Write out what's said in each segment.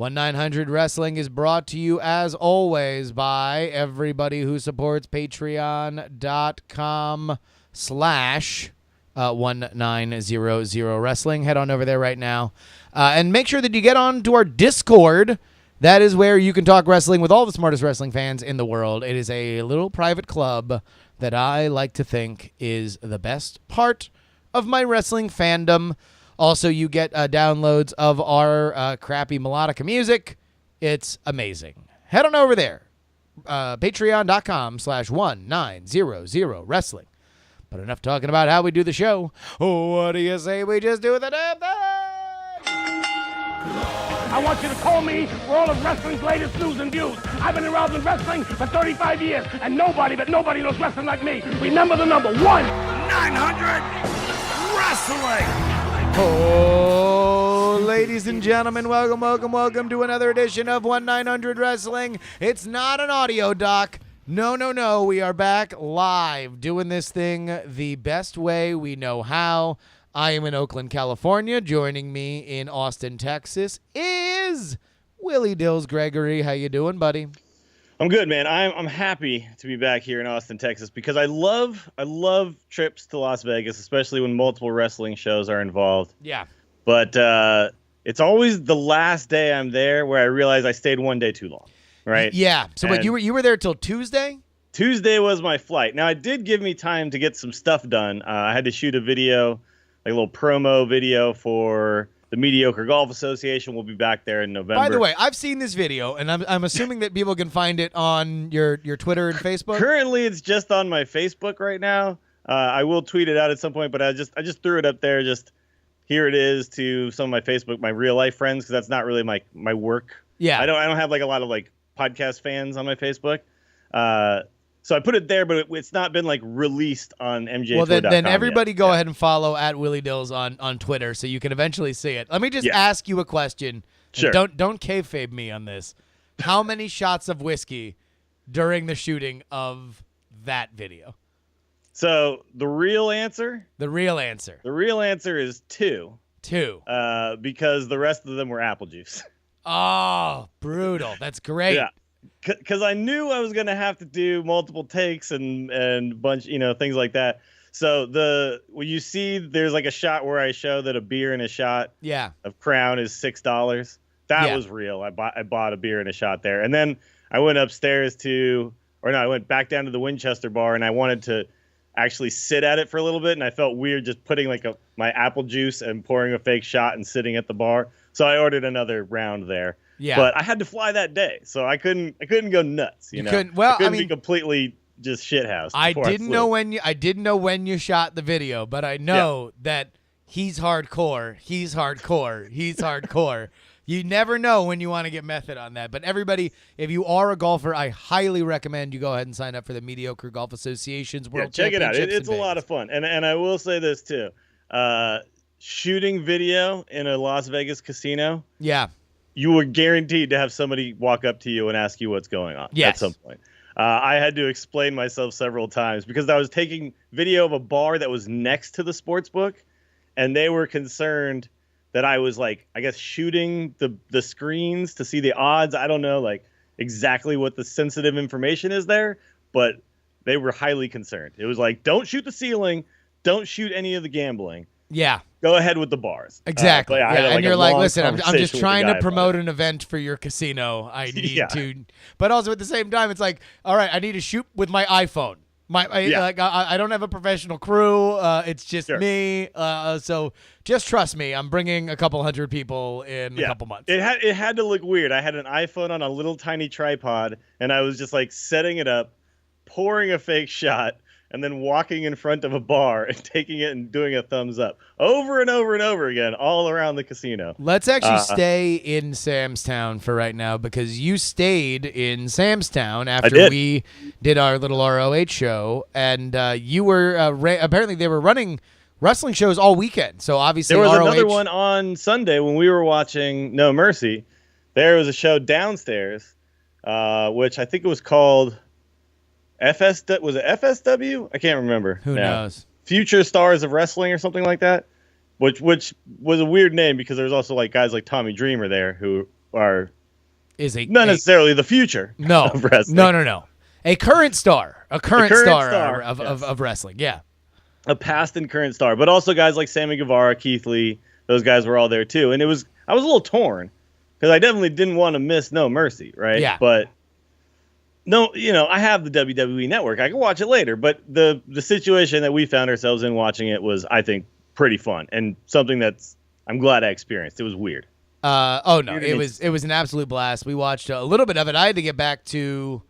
1-900 Wrestling is brought to you, as always, by everybody who supports patreon.com/1900 Wrestling. Head on over there right now. And make sure that you get on to our Discord. That is where you can talk wrestling with all the smartest wrestling fans in the world. It is a little private club that I like to think is the best part of my wrestling fandom. Also, you get downloads of our crappy melodica music. It's amazing. Head on over there. Patreon.com/1900 Wrestling. But enough talking about how we do the show. What do you say we just do the damn thing? I want you to call me for all of wrestling's latest news and views. I've been around in wrestling for 35 years, and nobody knows wrestling like me. Remember the number 1-900 Wrestling. Oh, ladies and gentlemen, welcome to another edition of 1-900 Wrestling. It's not an audio doc. No. We are back live doing this thing the best way we know how. I am in Oakland, California. Joining me in Austin, Texas is Willie Dills Gregory. How you doing, buddy? I'm good, man. I'm happy to be back here in Austin, Texas, because I love trips to Las Vegas, especially when multiple wrestling shows are involved. Yeah. But it's always the last day I'm there where I realize I stayed one day too long, right? Yeah. So wait, you were there till Tuesday? Tuesday was my flight. Now, it did give me time to get some stuff done. I had to shoot a video, like a little promo video for the Mediocre Golf Association. Will be back there in November. By the way, I've seen this video, and I'm assuming that people can find it on your Twitter and Facebook. Currently, it's just on my Facebook right now. I will tweet it out at some point, but I just threw it up there. Just here it is to some of my Facebook, my real life friends, because that's not really my work. Yeah, I don't have like a lot of like podcast fans on my Facebook. So I put it there, but it's not been like released on MJ. Well, then everybody go ahead and follow at Willie Dills on Twitter so you can eventually see it. Let me just ask you a question. Sure. Don't kayfabe me on this. How many shots of whiskey during the shooting of that video? So the real answer is 2. 2. Because the rest of them were apple juice. Oh, brutal. That's great. Yeah. Because I knew I was going to have to do multiple takes and bunch, things like that. So when you see there's like a shot where I show that a beer and a shot of Crown is $6. That was real. I bought a beer and a shot there. And then I went upstairs I went back down to the Winchester bar, and I wanted to actually sit at it for a little bit. And I felt weird just putting like my apple juice and pouring a fake shot and sitting at the bar. So I ordered another round there. Yeah. But I had to fly that day, so I couldn't go nuts. You know? Couldn't. Well, I couldn't be completely just shithoused. I didn't know when you shot the video, but I know that he's hardcore. He's hardcore. You never know when you want to get method on that. But everybody, if you are a golfer, I highly recommend you go ahead and sign up for the Mediocre Golf Association's World Check it out. Championships. It's a lot of fun, and I will say this too: shooting video in a Las Vegas casino. Yeah. You were guaranteed to have somebody walk up to you and ask you what's going on at some point. I had to explain myself several times because I was taking video of a bar that was next to the sports book, and they were concerned that I was like, I guess, shooting the screens to see the odds. I don't know like exactly what the sensitive information is there, but they were highly concerned. It was like, don't shoot the ceiling, don't shoot any of the gambling. Yeah. Go ahead with the bars. Exactly. And you're like, listen, I'm just trying to promote an an event for your casino. I need to. But also at the same time, it's like, all right, I need to shoot with my iPhone. I don't have a professional crew. It's just me. So just trust me. I'm bringing a couple hundred people in a couple months. It had to look weird. I had an iPhone on a little tiny tripod, and I was just like setting it up, pouring a fake shot, and then walking in front of a bar and taking it and doing a thumbs up over and over and over again all around the casino. Let's actually stay in Sam's Town for right now because you stayed in Sam's Town after we did our little ROH show, and you were apparently they were running wrestling shows all weekend. So obviously there was ROH... another one on Sunday when we were watching No Mercy. There was a show downstairs, which I think it was called... was it FSW? I can't remember. Who knows? Future Stars of Wrestling or something like that, which was a weird name because there was also like guys like Tommy Dreamer there who is not necessarily the future. No, of wrestling. No. A current star of wrestling. Yeah. A past and current star, but also guys like Sammy Guevara, Keith Lee, those guys were all there too. And I was a little torn because I definitely didn't want to miss No Mercy, right? Yeah. But no, I have the WWE Network. I can watch it later. But the situation that we found ourselves in watching it was, I think, pretty fun and something I'm glad I experienced. It was weird. It was an absolute blast. We watched a little bit of it. I had to get back to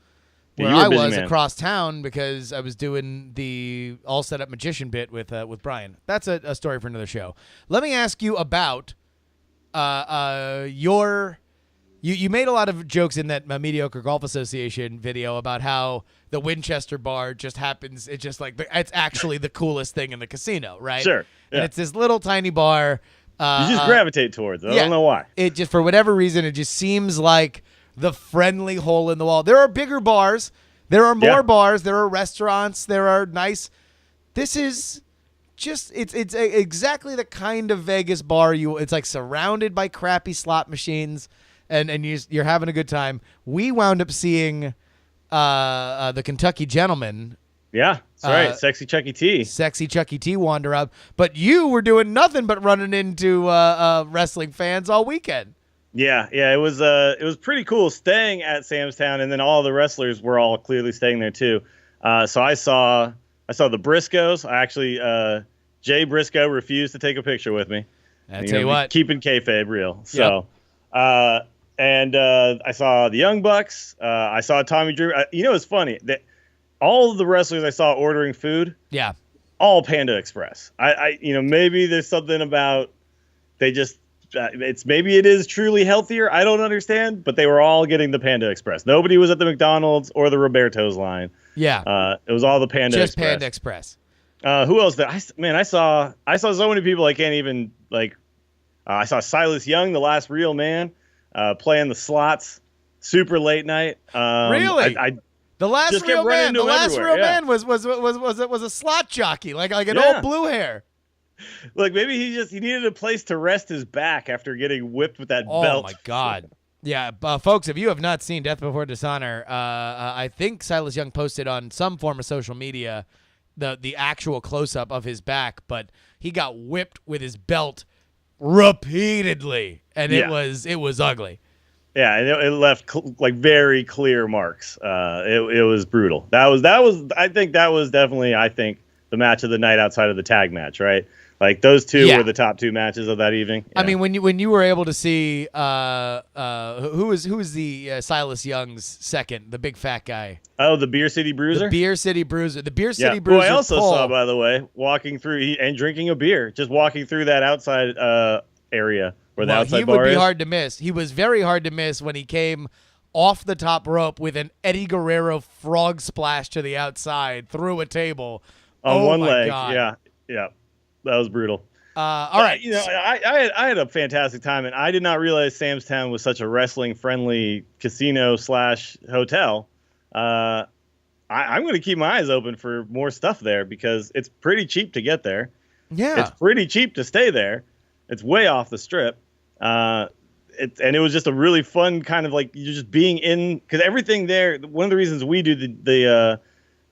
where I was across town because I was doing the all set up magician bit with Brian. That's a story for another show. Let me ask you about you made a lot of jokes in that Mediocre Golf Association video about how the Winchester bar just happens. It's just like it's actually the coolest thing in the casino, right? Sure. Yeah. And it's this little tiny bar. You just gravitate towards it. I don't know why. It just, for whatever reason, it just seems like the friendly hole in the wall. There are bigger bars. There are more bars. There are restaurants. There are nice. This is just, it's exactly the kind of Vegas bar it's like surrounded by crappy slot machines and you're having a good time. We wound up seeing the Kentucky Gentleman. Yeah, that's right. Sexy Chucky T. Sexy Chucky T wander up. But you were doing nothing but running into wrestling fans all weekend. Yeah, it was pretty cool staying at Sam's Town, and then all the wrestlers were all clearly staying there too. So I saw the Briscoes. I actually Jay Briscoe refused to take a picture with me. I tell you what, keeping kayfabe real. So, and I saw the Young Bucks. I saw Tommy Drew. It's funny that all of the wrestlers I saw ordering food, all Panda Express. I maybe there's something about they just. Maybe it is truly healthier. I don't understand, but they were all getting the Panda Express. Nobody was at the McDonald's or the Roberto's line. Yeah, it was all the Panda Express. Just Panda Express. Who else? I saw so many people I can't even like. I saw Silas Young, the last real man, playing the slots. Super late night. Really? The last real man. The last real man was a slot jockey, like an old blue hair. Look, maybe he needed a place to rest his back after getting whipped with that belt. Oh my God! Yeah, folks, if you have not seen Death Before Dishonor, I think Silas Young posted on some form of social media the actual close up of his back, but he got whipped with his belt repeatedly, and it was ugly. Yeah, and it left very clear marks. It was brutal. That was I think that was definitely the match of the night outside of the tag match, right? Like those two were the top two matches of that evening. Yeah. I mean, when you were able to see who was the Silas Young's second, the big fat guy? Oh, the Beer City Bruiser. The Beer City Bruiser. The Beer City Bruiser. Who I also saw, by the way, walking through and drinking a beer, just walking through that outside area where the outside bar is. He would be hard to miss. He was very hard to miss when he came off the top rope with an Eddie Guerrero frog splash to the outside through a table on one leg. God. Yeah. That was brutal. All right. I had a fantastic time, and I did not realize Sam's Town was such a wrestling-friendly casino/hotel. I'm going to keep my eyes open for more stuff there because it's pretty cheap to get there. Yeah. It's pretty cheap to stay there. It's way off the strip. And it was just a really fun kind of like you're just being in because everything there. One of the reasons we do the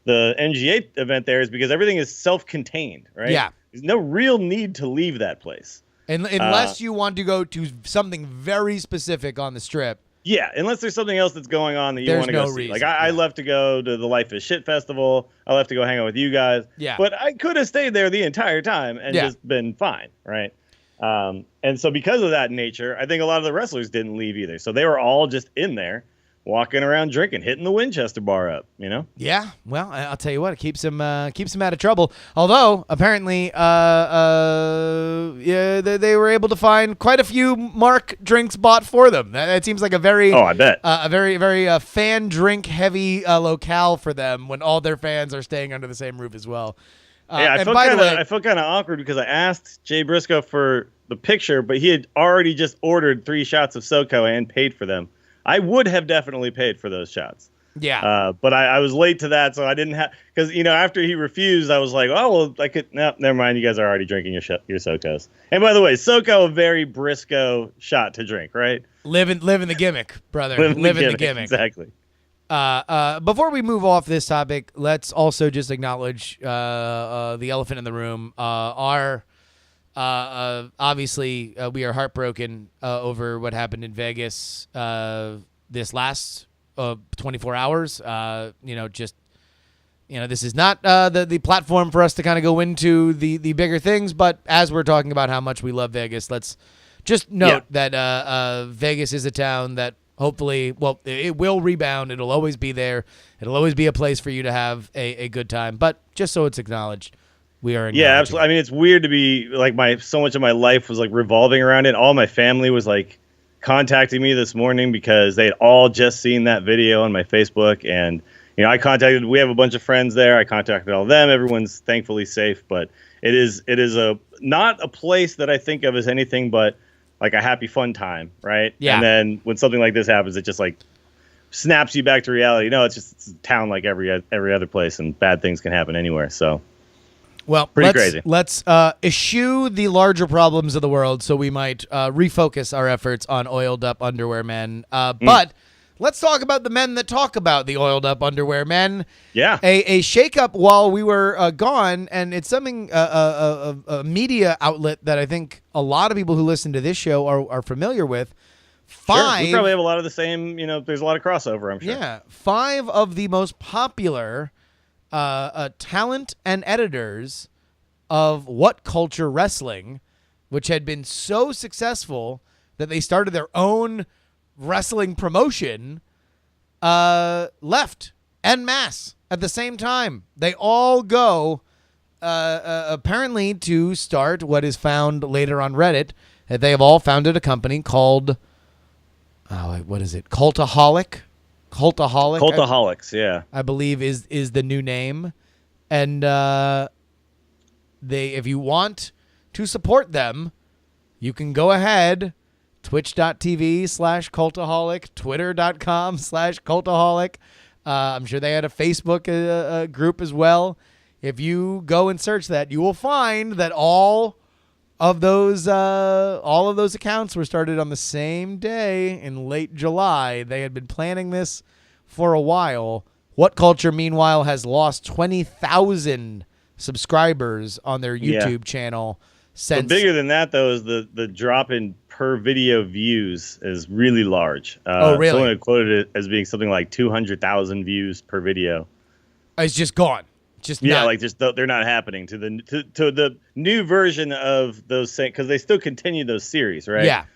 NGA event there is because everything is self-contained, right? Yeah. There's no real need to leave that place. Unless you want to go to something very specific on the strip. Yeah, unless there's something else that's going on that you want to go see. Like I left to go to the Life is Shit Festival. I left to go hang out with you guys. Yeah. But I could have stayed there the entire time and just been fine, right? And so because of that nature, I think a lot of the wrestlers didn't leave either. So they were all just in there. Walking around drinking, hitting the Winchester bar up, Yeah, well, I'll tell you what, it keeps him out of trouble. Although apparently, they were able to find quite a few Mark drinks bought for them. That seems like a very, I bet, a very fan drink heavy locale for them when all their fans are staying under the same roof as well. I felt kind of awkward because I asked Jay Briscoe for the picture, but he had already just ordered 3 shots of SoCo and paid for them. I would have definitely paid for those shots. Yeah. But I was late to that, so I didn't have, because after he refused, I was like, oh well, I could. No, never mind. You guys are already drinking your SoCos. And by the way, SoCo, a very Briscoe shot to drink, right? Living the gimmick, brother. Living the gimmick. Exactly. Before we move off this topic, let's also just acknowledge the elephant in the room. Obviously, we are heartbroken over what happened in Vegas this last 24 hours. This is not the platform for us to kind of go into the bigger things, but as we're talking about how much we love Vegas, let's just note that Vegas is a town that hopefully, it will rebound. It'll always be there. It'll always be a place for you to have a good time. But just so it's acknowledged, we are. Yeah, absolutely. I mean, it's weird to be like so much of my life was like revolving around it. All my family was like contacting me this morning because they had all just seen that video on my Facebook, and we have a bunch of friends there. I contacted all of them. Everyone's thankfully safe, but it is not a place that I think of as anything but like a happy fun time, right? Yeah. And then when something like this happens, it just like snaps you back to reality. It's a town like every other place, and bad things can happen anywhere. So, pretty crazy. Let's eschew the larger problems of the world, so we might refocus our efforts on oiled up underwear men. But let's talk about the men that talk about the oiled up underwear men. Yeah. A shakeup while we were gone, and it's something a media outlet that I think a lot of people who listen to this show are familiar with. Sure. We probably have a lot of the same, there's a lot of crossover, I'm sure. Yeah. 5 of the most popular talent and editors of What Culture Wrestling, which had been so successful that they started their own wrestling promotion, left en masse at the same time. They all go apparently to start what is found later on Reddit that they have all founded a company called what is it? Cultaholic. Cultaholics, yeah. I believe is the new name. And if you want to support them, you can go ahead, twitch.tv/cultaholic, twitter.com/cultaholic. I'm sure they had a Facebook group as well. If you go and search that, you will find that all of those accounts were started on the same day in late July. They had been planning this for a while. What Culture, meanwhile, has lost 20,000 subscribers on their YouTube channel. Since but bigger than that, though, is the drop in per video views is really large. Oh, really? Someone had quoted it as being something like 200,000 views per video. It's just gone. They're not happening to the new version of those things, because they still continue those series, right? Yeah.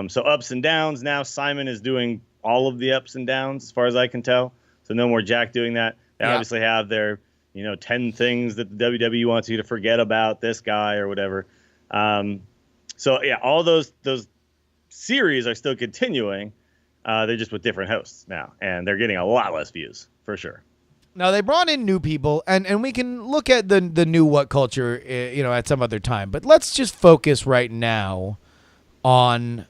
So ups and downs. Now Simon is doing all of the ups and downs, as far as I can tell. So no more Jack doing that. They obviously have their 10 things that the WWE wants you to forget about this guy or whatever. So yeah, all those series are still continuing. They're just with different hosts now, and they're getting a lot less views for sure. Now, they brought in new people, and we can look at the new What Culture, at some other time. But let's just focus right now on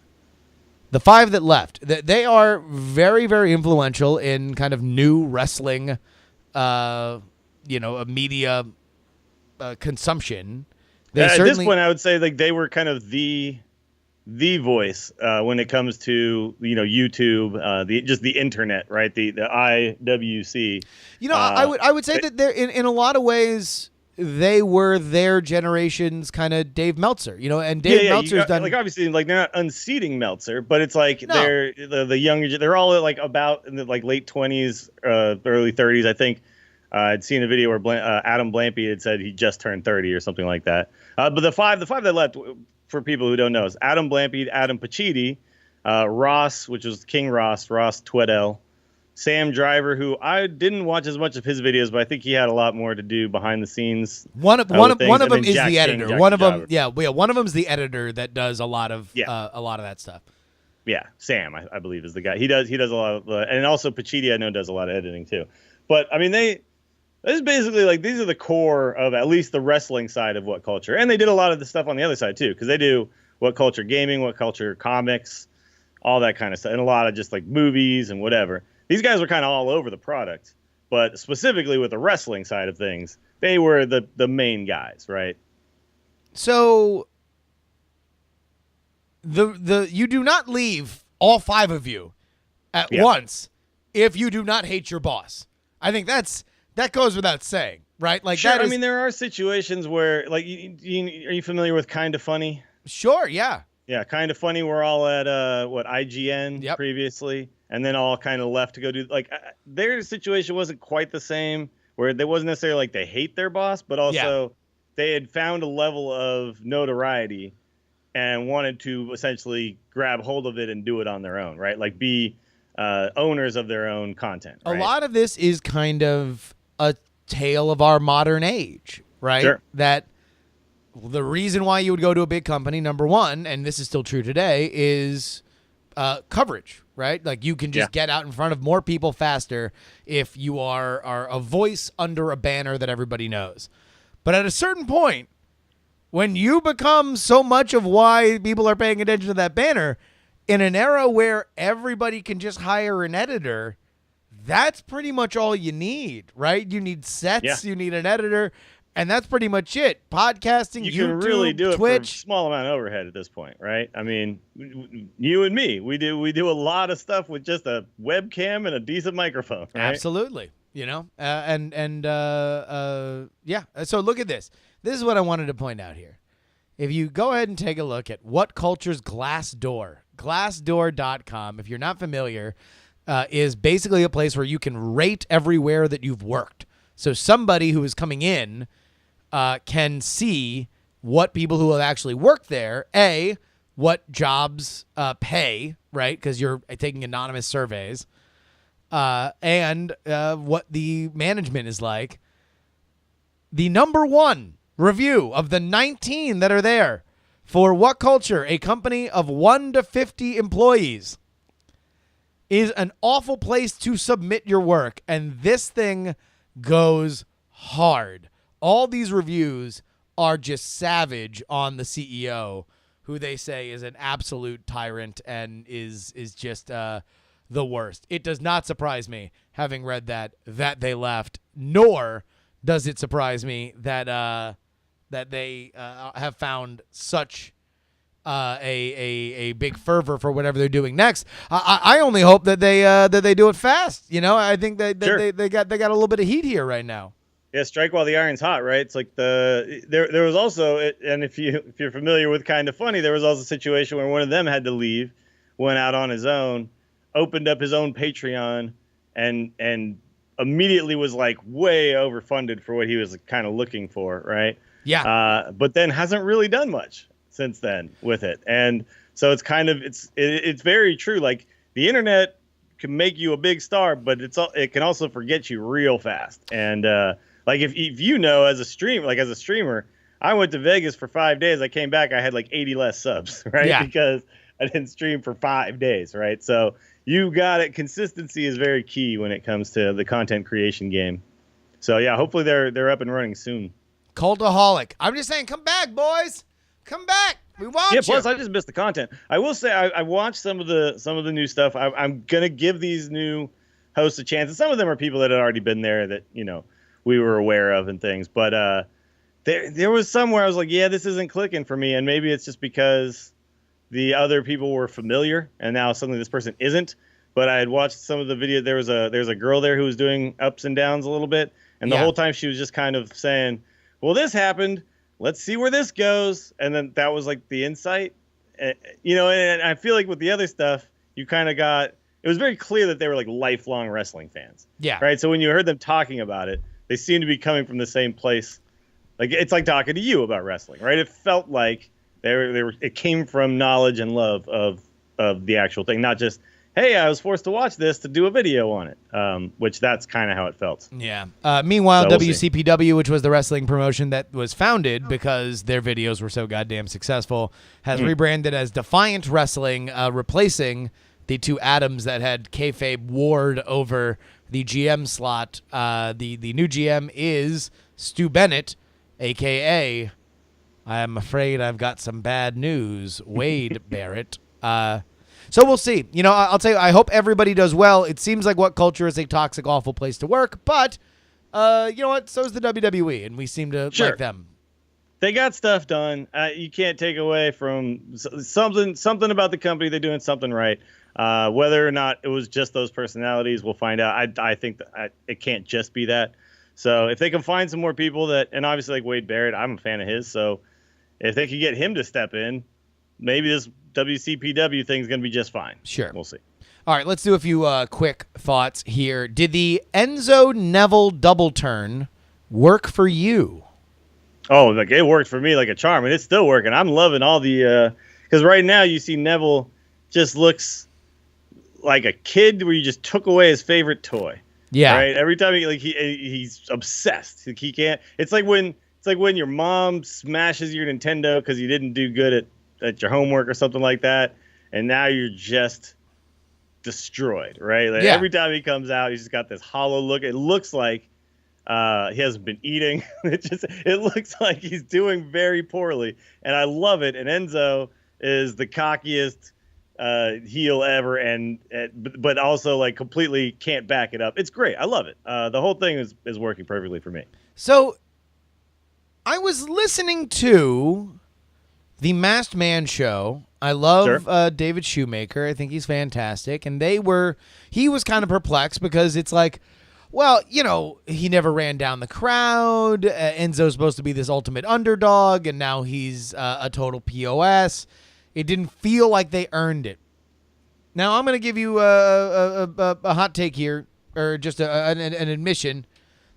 the 5 that left. They are very, very influential in kind of new wrestling, media consumption. At this point, I would say like they were kind of the voice when it comes to YouTube, the internet, right? The IWC. I would say that they're in a lot of ways they were their generation's kind of Dave Meltzer, and Dave Meltzer's done obviously like they're not unseating Meltzer, but it's like they're the younger, they're all like about in the like late 20s, early 30s. I think I'd seen a video where Adam Blampied had said he just turned 30 or something like that. But the five that left, for people who don't know, is Adam Blampied, Adam Pacitti, Ross, which was King Ross Tweddell, Sam Driver, who I didn't watch as much of his videos, but I think he had a lot more to do behind the scenes. One of them is the editor. One of them is the editor that does a lot of that stuff. Yeah, Sam, I believe, is the guy. He does a lot of, and also Pacitti, I know, does a lot of editing too. But I mean, this is basically like these are the core of at least the wrestling side of What Culture, and they did a lot of the stuff on the other side too, because they do What Culture gaming, What Culture comics, all that kind of stuff, and a lot of just like movies and whatever. these guys were kind of all over the product, but specifically with the wrestling side of things, they were the main guys, right? So you do not leave, all 5 of you, at once if you do not hate your boss. I think that goes without saying, right? Like, sure. I mean, there are situations where, like, are you familiar with Kinda Funny? Sure. Yeah. Yeah, Kinda Funny. We're all at IGN previously, and then all kind of left to go do, like, their situation wasn't quite the same, where they wasn't necessarily like they hate their boss, but also they had found a level of notoriety and wanted to essentially grab hold of it and do it on their own, right? Like, be owners of their own content. Right? A lot of this is kind of a tale of our modern age, right? Sure. That the reason why you would go to a big company, number one, and this is still true today, is coverage, right? Like, you can just get out in front of more people faster if you are a voice under a banner that everybody knows. But at a certain point, when you become so much of why people are paying attention to that banner, in an era where everybody can just hire an editor, that's pretty much all you need, right? You need sets, you need an editor, and that's pretty much it. Podcasting, you YouTube, can really do it Twitch. for a small amount of overhead at this point, right? I mean, you and me, we do a lot of stuff with just a webcam and a decent microphone, right? Absolutely. So look at this. This is what I wanted to point out here. If you go ahead and take a look at What Culture's Glassdoor.com, if you're not familiar, is basically a place where you can rate everywhere that you've worked. So somebody who is coming in can see what people who have actually worked there, what jobs pay, right? Because you're taking anonymous surveys, and what the management is like. The number one review of the 19 that are there for What Culture, a company of 1 to 50 employees, is an awful place to submit your work. And this thing goes hard. All these reviews are just savage on the CEO, who they say is an absolute tyrant and is just the worst. It does not surprise me, having read that they left, nor does it surprise me that they have found such a big fervor for whatever they're doing next. I only hope that they do it fast. I think that they got a little bit of heat here right now. Yeah, strike while the iron's hot, right? It's like there was also, and if you're familiar with Kinda Funny, there was also a situation where one of them had to leave, went out on his own, opened up his own Patreon, and immediately was like way overfunded for what he was kind of looking for, right? Yeah. But then hasn't really done much since then with it, and so it's kind of it's very true. Like, the internet can make you a big star, but it can also forget you real fast. And like, if as a streamer, I went to Vegas for 5 days. I came back, I had like 80 less subs, right? Yeah. Because I didn't stream for 5 days, right? So you got it. Consistency is very key when it comes to the content creation game. So yeah, hopefully they're up and running soon. Cultaholic. I'm just saying, come back, boys. Come back. We want you. Yeah, plus I just missed the content. I will say I watched some of the new stuff. I'm gonna give these new hosts a chance. And some of them are people that had already been there that we were aware of and things. But there was some where I was like, yeah, this isn't clicking for me. And maybe it's just because the other people were familiar and now suddenly this person isn't. But I had watched some of the video. There's a girl there who was doing ups and downs a little bit, and the whole time she was just kind of saying, well, this happened. Let's see where this goes. And then that was like the insight, and I feel like with the other stuff, you kind of got, it was very clear that they were like lifelong wrestling fans. Yeah. Right. So when you heard them talking about it, they seemed to be coming from the same place. Like, it's like talking to you about wrestling, right? It felt like it came from knowledge and love of the actual thing, not just, hey, I was forced to watch this to do a video on it, which that's kind of how it felt. Yeah. Meanwhile, So WCPW, which was the wrestling promotion that was founded because their videos were so goddamn successful, has rebranded as Defiant Wrestling, replacing the two Adams that had kayfabe warred over the GM slot. The new GM is Stu Bennett, a.k.a. I am afraid I've got some bad news, Wade Barrett. So So we'll see. You know, I'll tell you, I hope everybody does well. It seems like What Culture is a toxic, awful place to work, but you know what? So is the WWE, and we seem to like them. They got stuff done. You can't take away from something about the company. They're doing something right. Whether or not it was just those personalities, we'll find out. I think that it can't just be that. So if they can find some more people and obviously like Wade Barrett, I'm a fan of his. So if they can get him to step in, maybe this WCPW thing's going to be just fine. Sure. We'll see. All right, let's do a few quick thoughts here. Did the Enzo Neville double turn work for you? Oh, like it worked for me like a charm, and it's still working. I'm loving all the because right now you see Neville just looks like a kid where you just took away his favorite toy. Yeah. Right. Every time he's obsessed. Like he can't. It's like when your mom smashes your Nintendo because you didn't do good at your homework or something like that, and now you're just destroyed. Right. Like every time he comes out, he's just got this hollow look. It looks like he hasn't been eating. It looks like he's doing very poorly, and I love it. And Enzo is the cockiest heel ever, but also like completely can't back it up. It's great. I love it. The whole thing is working perfectly for me. So I was listening to the Masked Man show. I love David Shoemaker. I think he's fantastic. And he was kind of perplexed because it's like, well, you know, he never ran down the crowd. Enzo's supposed to be this ultimate underdog, and now he's a total POS. It didn't feel like they earned it. Now, I'm going to give you a hot take here, or just an admission.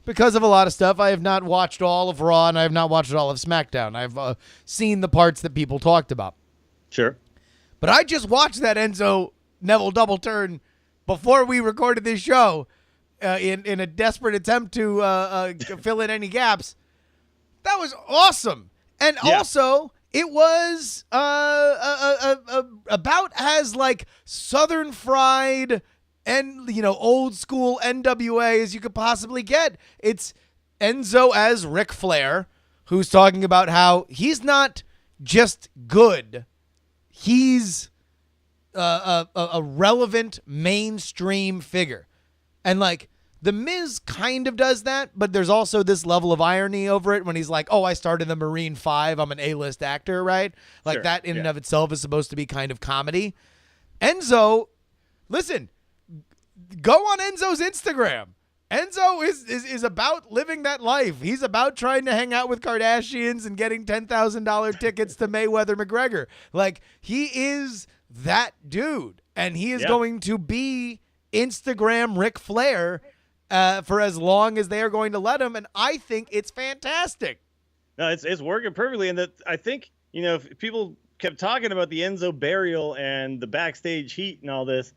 Because of a lot of stuff, I have not watched all of Raw, and I have not watched all of SmackDown. I've seen the parts that people talked about. Sure. But I just watched that Enzo Neville double turn before we recorded this show in a desperate attempt to fill in any gaps. That was awesome. And also, it was about as like Southern fried and, you know, old school NWA as you could possibly get. It's Enzo as Ric Flair, who's talking about how he's not just good. He's a relevant mainstream figure. And like The Miz kind of does that, but there's also this level of irony over it when he's like, oh, I started the Marine 5. I'm an A-list actor, right? Like that in and of itself is supposed to be kind of comedy. Enzo, listen, go on Enzo's Instagram. Enzo is about living that life. He's about trying to hang out with Kardashians and getting $10,000 tickets to Mayweather McGregor. Like, he is that dude, and he is going to be Instagram Ric Flair for as long as they are going to let him, and I think it's fantastic. No, it's working perfectly, and that I think, you know, if people kept talking about the Enzo burial and the backstage heat and all this,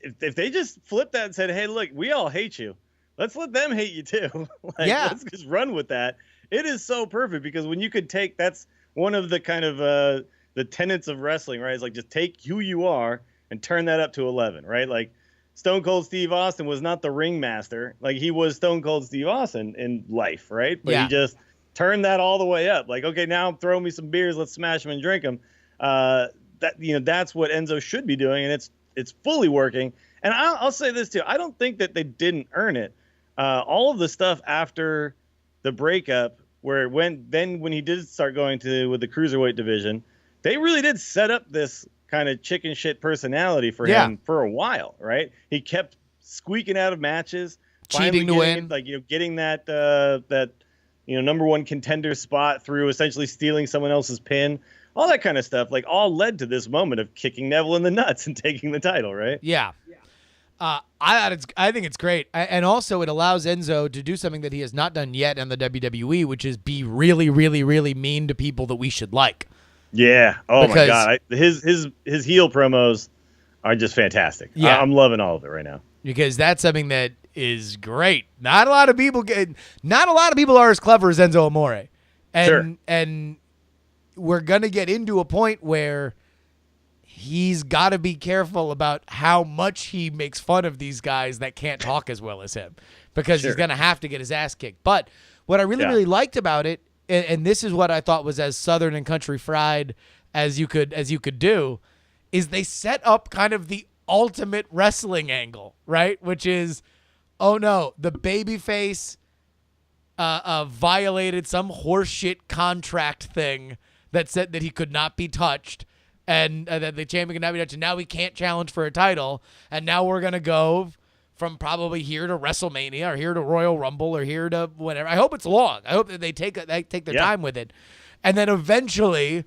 if they just flipped that and said, hey, look, we all hate you. Let's let them hate you too. Let's just run with that. It is so perfect because when you could take, that's one of the kind of the tenets of wrestling, right? It's like just take who you are and turn that up to 11, right? Like Stone Cold Steve Austin was not the ringmaster. Like he was Stone Cold Steve Austin in life, right? But he just turned that all the way up. Like, okay, now throw me some beers. Let's smash them and drink them. That's what Enzo should be doing. And it's fully working. And I'll say this too. I don't think that they didn't earn it. All of the stuff after the breakup where when he did start going with the cruiserweight division, they really did set up this kind of chicken shit personality for him for a while, right? He kept squeaking out of matches, cheating to win, getting that number one contender spot through essentially stealing someone else's pin. All that kind of stuff, like, all led to this moment of kicking Neville in the nuts and taking the title, right? Yeah. I think it's great. And also it allows Enzo to do something that he has not done yet in the WWE, which is be really, really, really mean to people that we should like. Yeah. Oh, my God. His heel promos are just fantastic. Yeah. I'm loving all of it right now. Because that's something that is great. Not a lot of people are as clever as Enzo Amore. And we're going to get into a point where he's got to be careful about how much he makes fun of these guys that can't talk as well as him, because he's going to have to get his ass kicked. But what I really, really liked about it, and this is what I thought was as Southern and country fried as you could do, is they set up kind of the ultimate wrestling angle, right? Which is, oh no, the babyface violated some horseshit contract thing that said that he could not be touched, and that the champion could not be touched, and now he can't challenge for a title, and now we're gonna go from probably here to WrestleMania, or here to Royal Rumble, or here to whatever. I hope it's long. I hope that they take their time with it, and then eventually,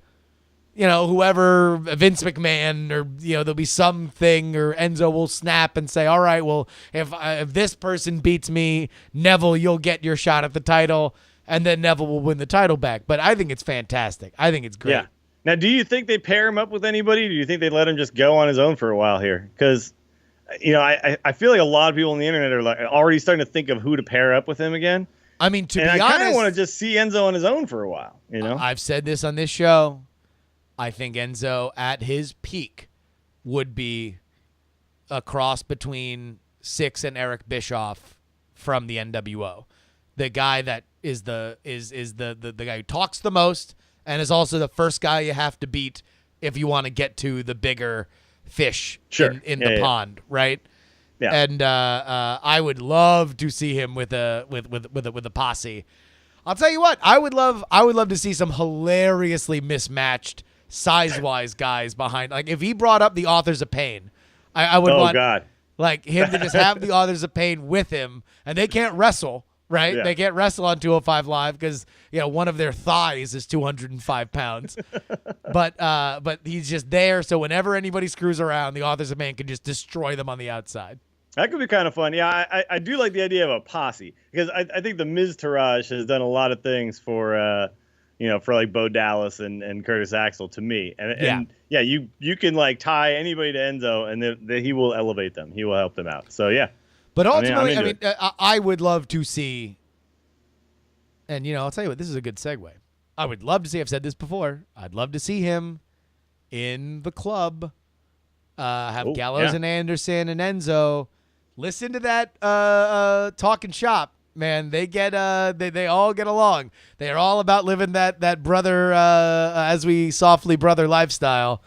whoever, Vince McMahon, or there'll be something, or Enzo will snap and say, all right, well, if this person beats me, Neville, you'll get your shot at the title, and then Neville will win the title back. But I think it's fantastic. I think it's great. Yeah. Now, do you think they pair him up with anybody? Do you think they let him just go on his own for a while here? Because I feel like a lot of people on the internet are like already starting to think of who to pair up with him again. I mean, to be honest, I kind of want to just see Enzo on his own for a while. I've said this on this show. I think Enzo at his peak would be a cross between Syxx and Eric Bischoff from the NWO. The guy that is the guy who talks the most and is also the first guy you have to beat if you want to get to the bigger fish in the pond, right? Yeah. And I would love to see him with a posse. I'll tell you what, I would love to see some hilariously mismatched size-wise guys behind. Like if he brought up the Authors of Pain, I would want like him to just have the Authors of Pain with him, and they can't wrestle. Right? Yeah. They can't wrestle on 205 Live because one of their thighs is 205 pounds. but he's just there, so whenever anybody screws around, the Authors of Pain can just destroy them on the outside. That could be kind of fun. Yeah, I do like the idea of a posse because I think the Miz Taraj has done a lot of things for like Bo Dallas and Curtis Axel to me. And you can like tie anybody to Enzo and then he will elevate them. He will help them out. So yeah. But ultimately, I would love to see, and I'll tell you what, this is a good segue. I would love to see, I've said this before, I'd love to see him in the club, have Gallows and Anderson and Enzo listen to that talking shop. Man, they get they all get along. They are all about living that brother, as we softly brother lifestyle.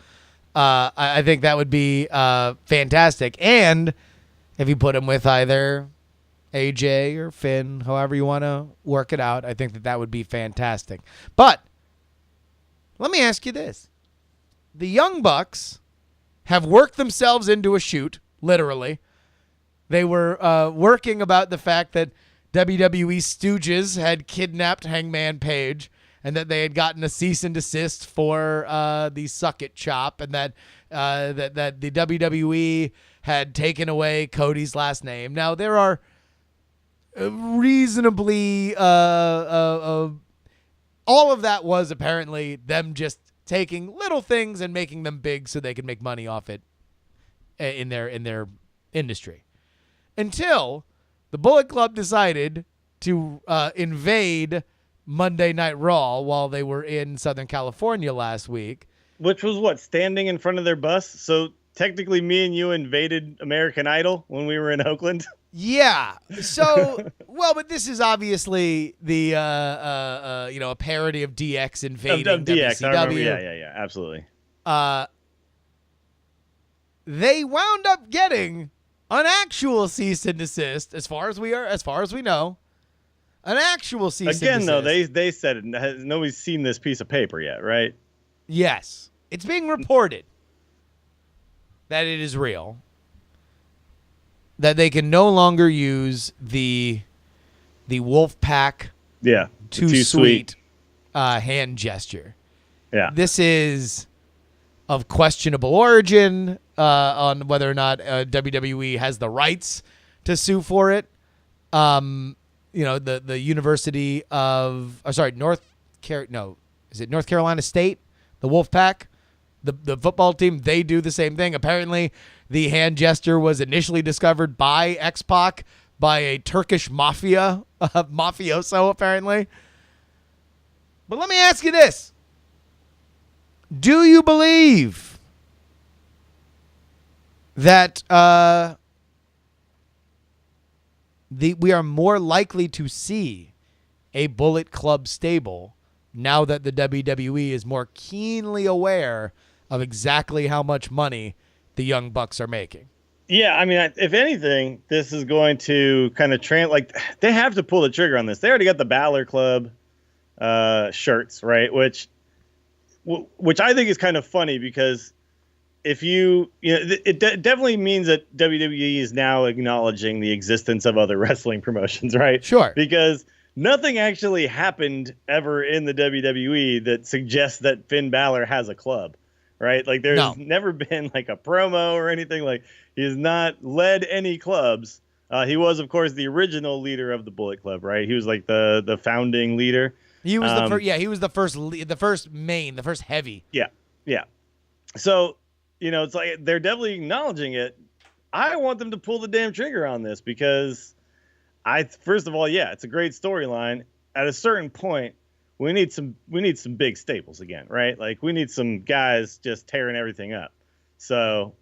I think that would be fantastic. And if you put him with either AJ or Finn, however you want to work it out, I think that would be fantastic. But let me ask you this. The Young Bucks have worked themselves into a shoot, literally. They were working about the fact that WWE stooges had kidnapped Hangman Page and that they had gotten a cease and desist for the Suck It chop, and that the WWE had taken away Cody's last name. Now, there are reasonably all of that was apparently them just taking little things and making them big so they could make money off it in their industry. Until the Bullet Club decided to invade Monday Night Raw while they were in Southern California last week. Which was standing in front of their bus? So technically me and you invaded American Idol when we were in Oakland? Yeah. So, but this is obviously the, a parody of DX invading DX. WCW. I remember. Yeah, absolutely. They wound up getting an actual cease and desist, as far as we know. An actual cease and desist. Again, though, they said it. Nobody's seen this piece of paper yet, right? Yes. It's being reported that it is real. That they can no longer use the Wolfpack too sweet hand gesture. Yeah. This is of questionable origin on whether or not WWE has the rights to sue for it. The University of North Carolina State, the Wolfpack, the football team, they do the same thing. Apparently, the hand gesture was initially discovered by X-Pac, by a Turkish mafioso, apparently. But let me ask you this. Do you believe that we are more likely to see a Bullet Club stable now that the WWE is more keenly aware of exactly how much money the Young Bucks are making. Yeah, I mean, if anything, this is going to kind of they have to pull the trigger on this. They already got the Balor Club shirts, right? Which I think is kind of funny because if it definitely means that WWE is now acknowledging the existence of other wrestling promotions, right? Sure. Because nothing actually happened ever in the WWE that suggests that Finn Balor has a club, right? Like there's never been like a promo or anything. Like he has not led any clubs. He was, of course, the original leader of the Bullet Club, right? He was like the founding leader. He was the first. Yeah, he was the first heavy. Yeah, yeah. So it's like they're definitely acknowledging it. I want them to pull the damn trigger on this because first of all, yeah, it's a great storyline. At a certain point, we need some big staples again, right? Like we need some guys just tearing everything up. So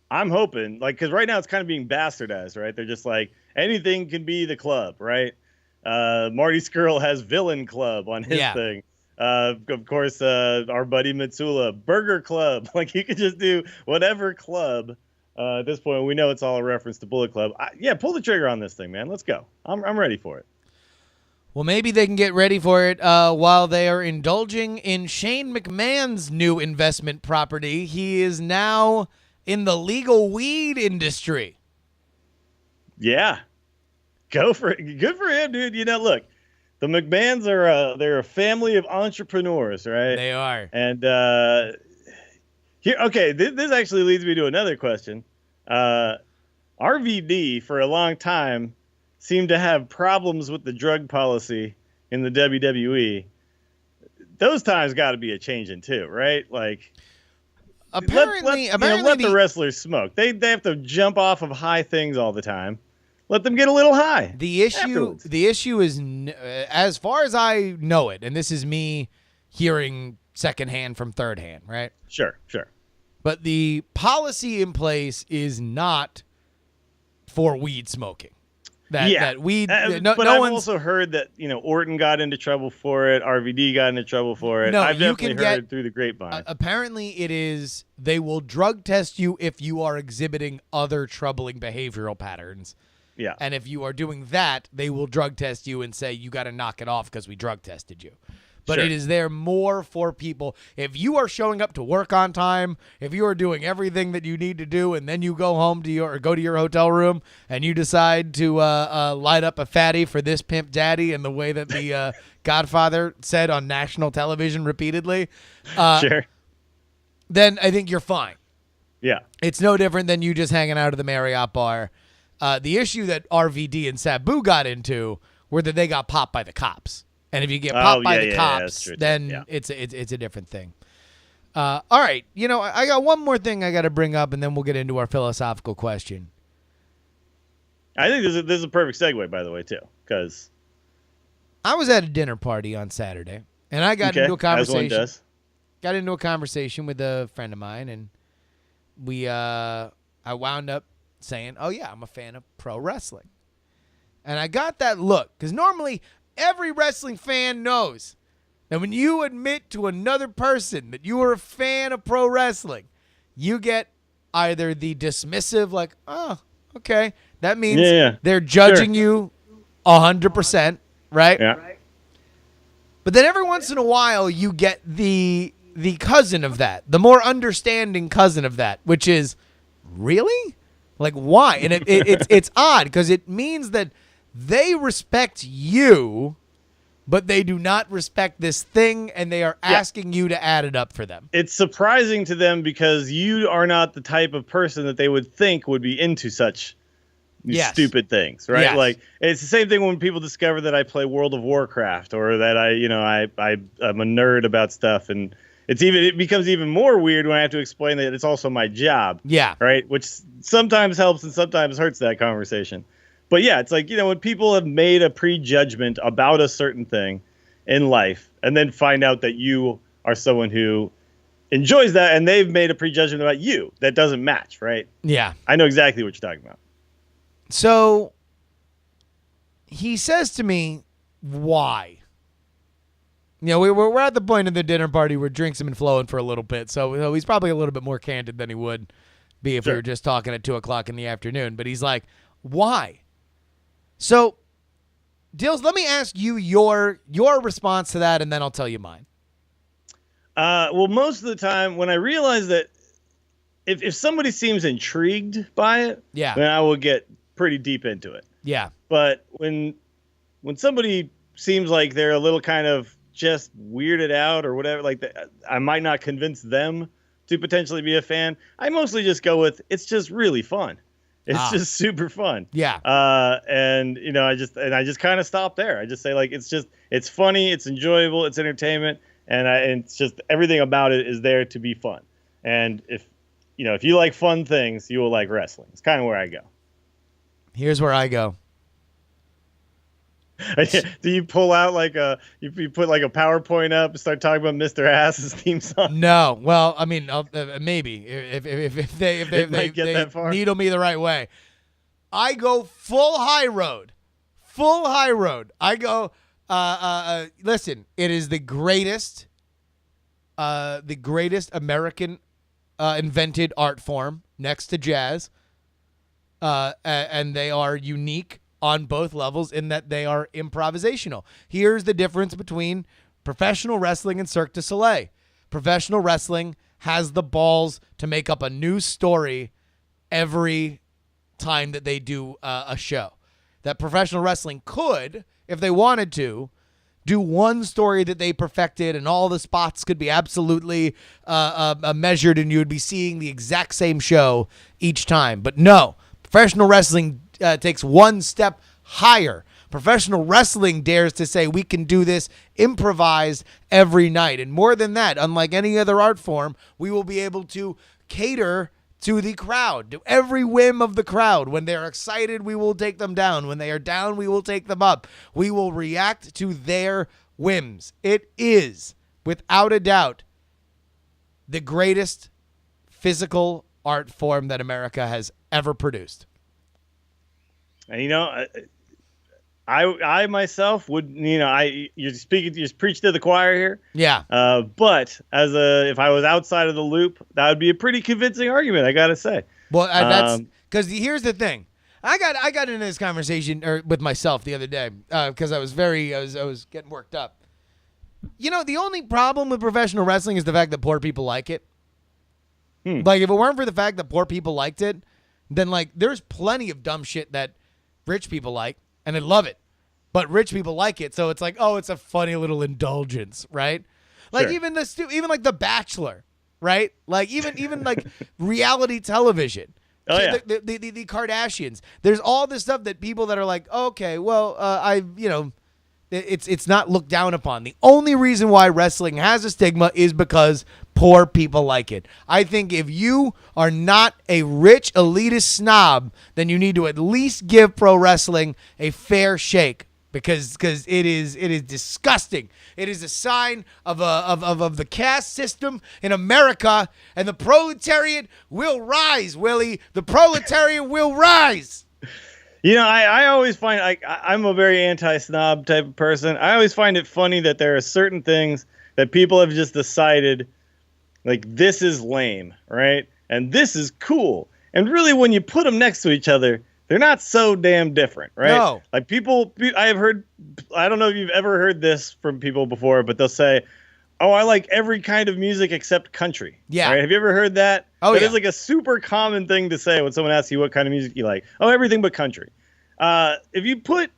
I'm hoping, like, because right now it's kind of being bastardized, right? They're just like anything can be the club, right? Marty Scurll has Villain Club on his thing. Of course, our buddy Mitsula, Burger Club. Like you could just do whatever club. At this point, we know it's all a reference to Bullet Club. Pull the trigger on this thing, man. Let's go. I'm ready for it. Well, maybe they can get ready for it while they are indulging in Shane McMahon's new investment property. He is now in the legal weed industry. Yeah. Go for it. Good for him, dude. Look, the McMahons they're a family of entrepreneurs, right? They are. And this actually leads me to another question. RVD for a long time seemed to have problems with the drug policy in the WWE. Those times got to be a changing too, right? Like apparently, let the wrestlers smoke. They have to jump off of high things all the time. Let them get a little high. The issue is, as far as I know it, and this is me hearing secondhand from third hand, right? Sure. But the policy in place is not for weed smoking. That weed. But I've also heard that Orton got into trouble for it. RVD got into trouble for it. No, I've definitely heard through the grapevine. Apparently, it is they will drug test you if you are exhibiting other troubling behavioral patterns. Yeah. And if you are doing that, they will drug test you and say, you got to knock it off because we drug tested you. But It is there more for people. If you are showing up to work on time, if you are doing everything that you need to do, and then you go home go to your hotel room and you decide to light up a fatty for this pimp daddy in the way that the Godfather said on national television repeatedly, then I think you're fine. Yeah. It's no different than you just hanging out at the Marriott bar. The issue that RVD and Sabu got into were that they got popped by the cops. And if you get popped by the cops, then it's a different thing. All right. I got one more thing I got to bring up, and then we'll get into our philosophical question. I think this is a perfect segue, by the way, too, because I was at a dinner party on Saturday, and I got into a conversation. As one does. Got into a conversation with a friend of mine, and I wound up saying, "Oh yeah, I'm a fan of pro wrestling," and I got that look because normally every wrestling fan knows that when you admit to another person that you are a fan of pro wrestling, you get either the dismissive, like, "Oh, okay," that means they're judging you 100%, right? Yeah. But then every once in a while, you get the cousin of that, the more understanding cousin of that, which is, really? Like, why? And it's odd because it means that they respect you, but they do not respect this thing, and they are asking you to add it up for them. It's surprising to them because you are not the type of person that they would think would be into such stupid things, right? Yes. Like, it's the same thing when people discover that I play World of Warcraft or that I'm a nerd about stuff, and it becomes even more weird when I have to explain that it's also my job. Yeah. Right? Which sometimes helps and sometimes hurts that conversation. But yeah, it's like, when people have made a prejudgment about a certain thing in life and then find out that you are someone who enjoys that and they've made a prejudgment about you that doesn't match, right? Yeah. I know exactly what you're talking about. So he says to me, why? You know, we're at the point in the dinner party where drinks have been flowing for a little bit, so he's probably a little bit more candid than he would be if we were just talking at 2:00 in the afternoon. But he's like, why? So, Dills, let me ask you your response to that, and then I'll tell you mine. Well, most of the time when I realize that if somebody seems intrigued by it, then I will get pretty deep into it. Yeah. But when somebody seems like they're a little kind of just weirded out or whatever, like I might not convince them to potentially be a fan. I mostly just go with, it's just really fun. It's just super fun. Yeah. And you know, I just kind of stop there. I just say like, it's funny, it's enjoyable, it's entertainment. And it's just everything about it is there to be fun. And if you like fun things, you will like wrestling. It's kind of where I go. Here's where I go. Do you pull out like you put like a PowerPoint up and start talking about Mr. Ass's theme song? No. Well, I mean, maybe if they needle me the right way. I go full high road. Full high road. I go listen, it is the greatest American invented art form next to jazz. And they are unique on both levels in that they are improvisational. Here's the difference between professional wrestling and Cirque du Soleil. Professional wrestling has the balls to make up a new story every time that they do a show. That professional wrestling could, if they wanted to, do one story that they perfected and all the spots could be absolutely measured and you would be seeing the exact same show each time. But no, professional wrestling takes one step higher. Professional wrestling dares to say we can do this improvised every night. And more than that, unlike any other art form, we will be able to cater to the crowd, to every whim of the crowd. When they're excited, we will take them down. When they are down, we will take them up. We will react to their whims. It is, without a doubt, the greatest physical art form that America has ever produced. And I myself would, you're preaching to the choir here. Yeah. But if I was outside of the loop, that would be a pretty convincing argument, I gotta say. Well, that's because here's the thing. I got into this conversation with myself the other day because I was getting worked up. The only problem with professional wrestling is the fact that poor people like it. Like if it weren't for the fact that poor people liked it, then like there's plenty of dumb shit that rich people like, and they love it. But rich people like it, so it's like, oh, it's a funny little indulgence, right? Like sure. even like The Bachelor, right? Like even like reality television. Oh yeah. The Kardashians. There's all this stuff that people that are like, okay, well, it's not looked down upon. The only reason why wrestling has a stigma is because poor people like it. I think if you are not a rich elitist snob, then you need to at least give pro wrestling a fair shake because it is disgusting. It is a sign of the caste system in America, and the proletariat will rise, Willie. The proletariat will rise. I always find I'm a very anti-snob type of person. I always find it funny that there are certain things that people have just decided, like, this is lame, right? And this is cool. And really, when you put them next to each other, they're not so damn different, right? No. Like I don't know if you've ever heard this from people before, but they'll say, oh, I like every kind of music except country. Yeah. Right? Have you ever heard that? Oh, That yeah. is like a super common thing to say when someone asks you what kind of music you like. Oh, everything but country. If you put,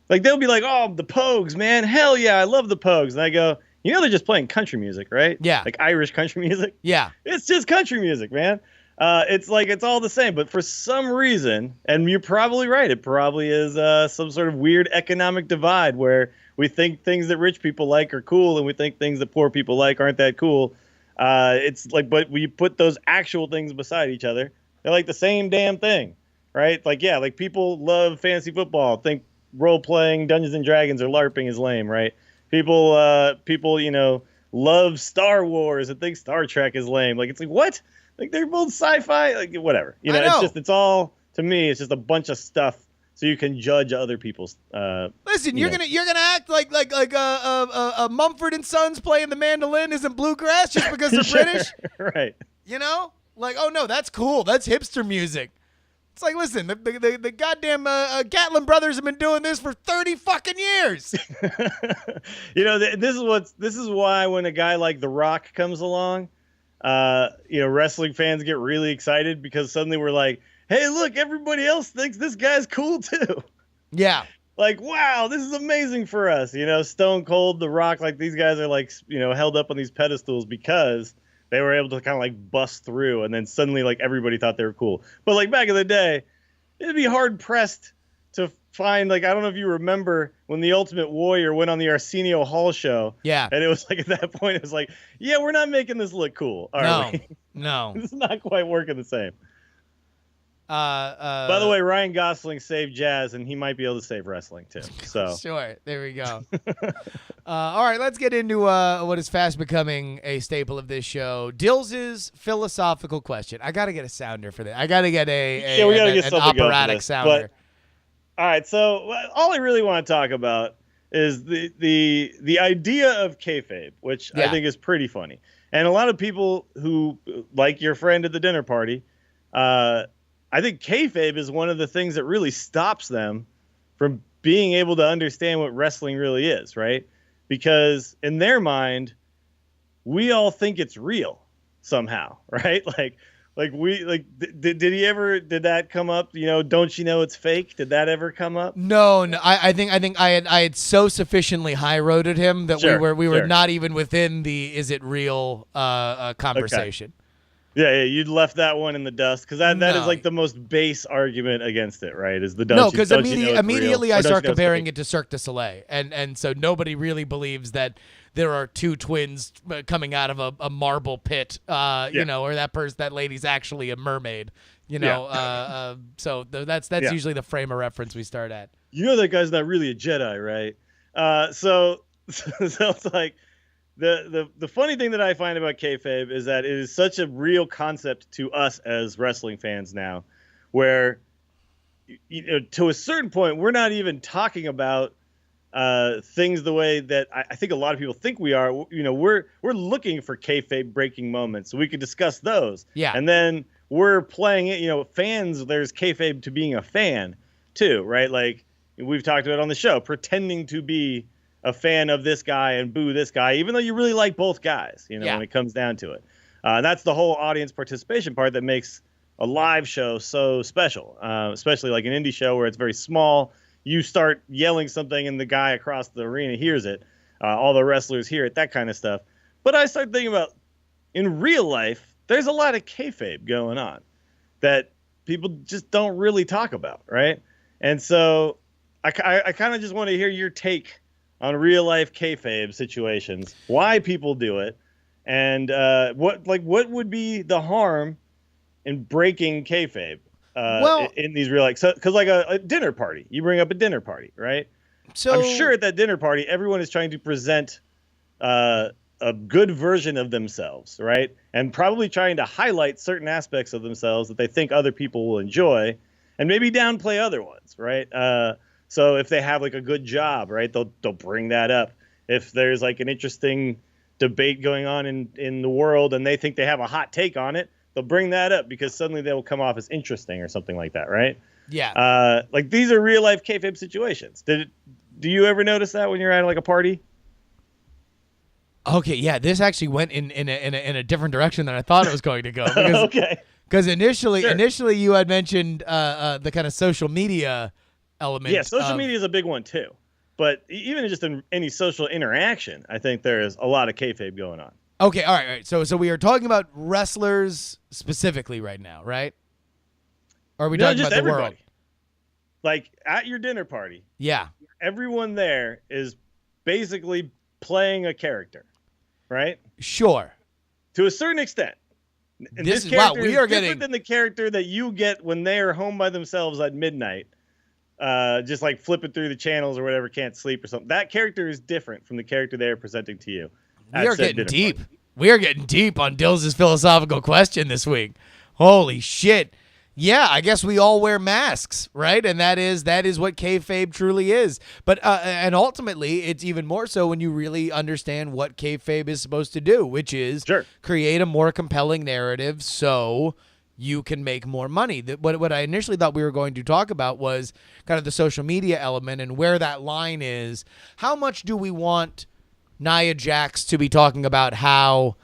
like, they'll be like, oh, the Pogues, man. Hell yeah, I love the Pogues. And I go, they're just playing country music, right? Yeah. Like Irish country music. Yeah. It's just country music, man. It's like it's all the same. But for some reason, and you're probably right, it probably is some sort of weird economic divide where we think things that rich people like are cool and we think things that poor people like aren't that cool. It's like, but we put those actual things beside each other. They're like the same damn thing, right? Like, yeah, like people love fantasy football, think role-playing Dungeons and Dragons or LARPing is lame, right? People, love Star Wars and think Star Trek is lame. Like, it's like, what? Like, they're both sci-fi, like, whatever. I know. It's all, to me, it's just a bunch of stuff so you can judge other people's. Listen, you're gonna act like a Mumford and Sons playing the mandolin isn't bluegrass just because they're Sure. British, Right? You know, like, oh no, that's cool. That's hipster music. It's like, listen, the goddamn Gatlin brothers have been doing this for 30 fucking years. This is why when a guy like The Rock comes along, wrestling fans get really excited because suddenly we're like, hey, look, everybody else thinks this guy's cool too. Yeah. Like, wow, this is amazing for us. Stone Cold, The Rock, like these guys are like, held up on these pedestals because they were able to kind of like bust through, and then suddenly like everybody thought they were cool. But like back in the day, it'd be hard pressed to find, like, I don't know if you remember when the Ultimate Warrior went on the Arsenio Hall show. Yeah. And it was like, at that point, it was like, yeah, we're not making this look cool, are we? No. It's not quite working the same. By By the way, Ryan Gosling saved jazz, and he might be able to save wrestling too. So sure, there we go. All right, let's get into what is fast becoming a staple of this show. Dill's philosophical question. I got to get a sounder for that. I got to get an operatic sounder. All right, so all I really want to talk about is the idea of kayfabe, which I think is pretty funny. And a lot of people who, like your friend at the dinner party, I think kayfabe is one of the things that really stops them from being able to understand what wrestling really is, right? Because in their mind, we all think it's real somehow, right? Did that come up? Don't you know it's fake? Did that ever come up? No. I think I had so sufficiently high-roaded him that we were not even within the is it real conversation. Okay. Yeah, you'd left that one in the dust because that is like the most base argument against it, right? Is the no, because immediately I start comparing it to Cirque du Soleil, and so nobody really believes that there are two twins coming out of a marble pit, or that lady's actually a mermaid, so that's usually the frame of reference we start at. That guy's not really a Jedi, right? So it's like. The funny thing that I find about kayfabe is that it is such a real concept to us as wrestling fans now, where to a certain point we're not even talking about things the way that I think a lot of people think we are. We're looking for kayfabe breaking moments so we could discuss those. Yeah, and then we're playing it. Fans, there's kayfabe to being a fan too, right? Like we've talked about on the show, pretending to be a fan of this guy and boo this guy, even though you really like both guys, when it comes down to it. That's the whole audience participation part that makes a live show so special, especially like an indie show where it's very small. You start yelling something and the guy across the arena hears it. All the wrestlers hear it, that kind of stuff. But I start thinking about, in real life, there's a lot of kayfabe going on that people just don't really talk about, right? And so I kind of just want to hear your take on real life kayfabe situations, why people do it, and what would be the harm in breaking kayfabe in these real life? Because like a dinner party, you bring up a dinner party, right? So I'm sure at that dinner party, everyone is trying to present a good version of themselves, right? And probably trying to highlight certain aspects of themselves that they think other people will enjoy, and maybe downplay other ones, right? So if they have like a good job, right, they'll bring that up. If there's like an interesting debate going on in the world and they think they have a hot take on it, they'll bring that up because suddenly they will come off as interesting or something like that, right? Yeah. Like these are real life kayfabe situations. Do you ever notice that when you're at like a party? Okay, yeah, this actually went in a different direction than I thought it was going to go. Because, okay. Because initially you had mentioned the kind of social media element. Yeah, social media is a big one too. But even just in any social interaction, I think there is a lot of kayfabe going on. Okay, all right. So we are talking about wrestlers specifically right now, right? Or are we talking about the everybody. world? Like at your dinner party. Yeah. Everyone there is basically playing a character, right? Sure. To a certain extent. And this is wow, we are different getting than the character that you get when they are home by themselves at midnight. Just like flipping through the channels or whatever, can't sleep or something. That character is different from the character they are presenting to you. We are getting deep. We are getting deep on Dill's philosophical question this week. Holy shit. Yeah, I guess we all wear masks, right? And that is what kayfabe truly is. But and ultimately, it's even more so when you really understand what kayfabe is supposed to do, which is create a more compelling narrative so you can make more money. What I initially thought we were going to talk about was kind of the social media element and where that line is. How much do we want Nia Jax to be talking about how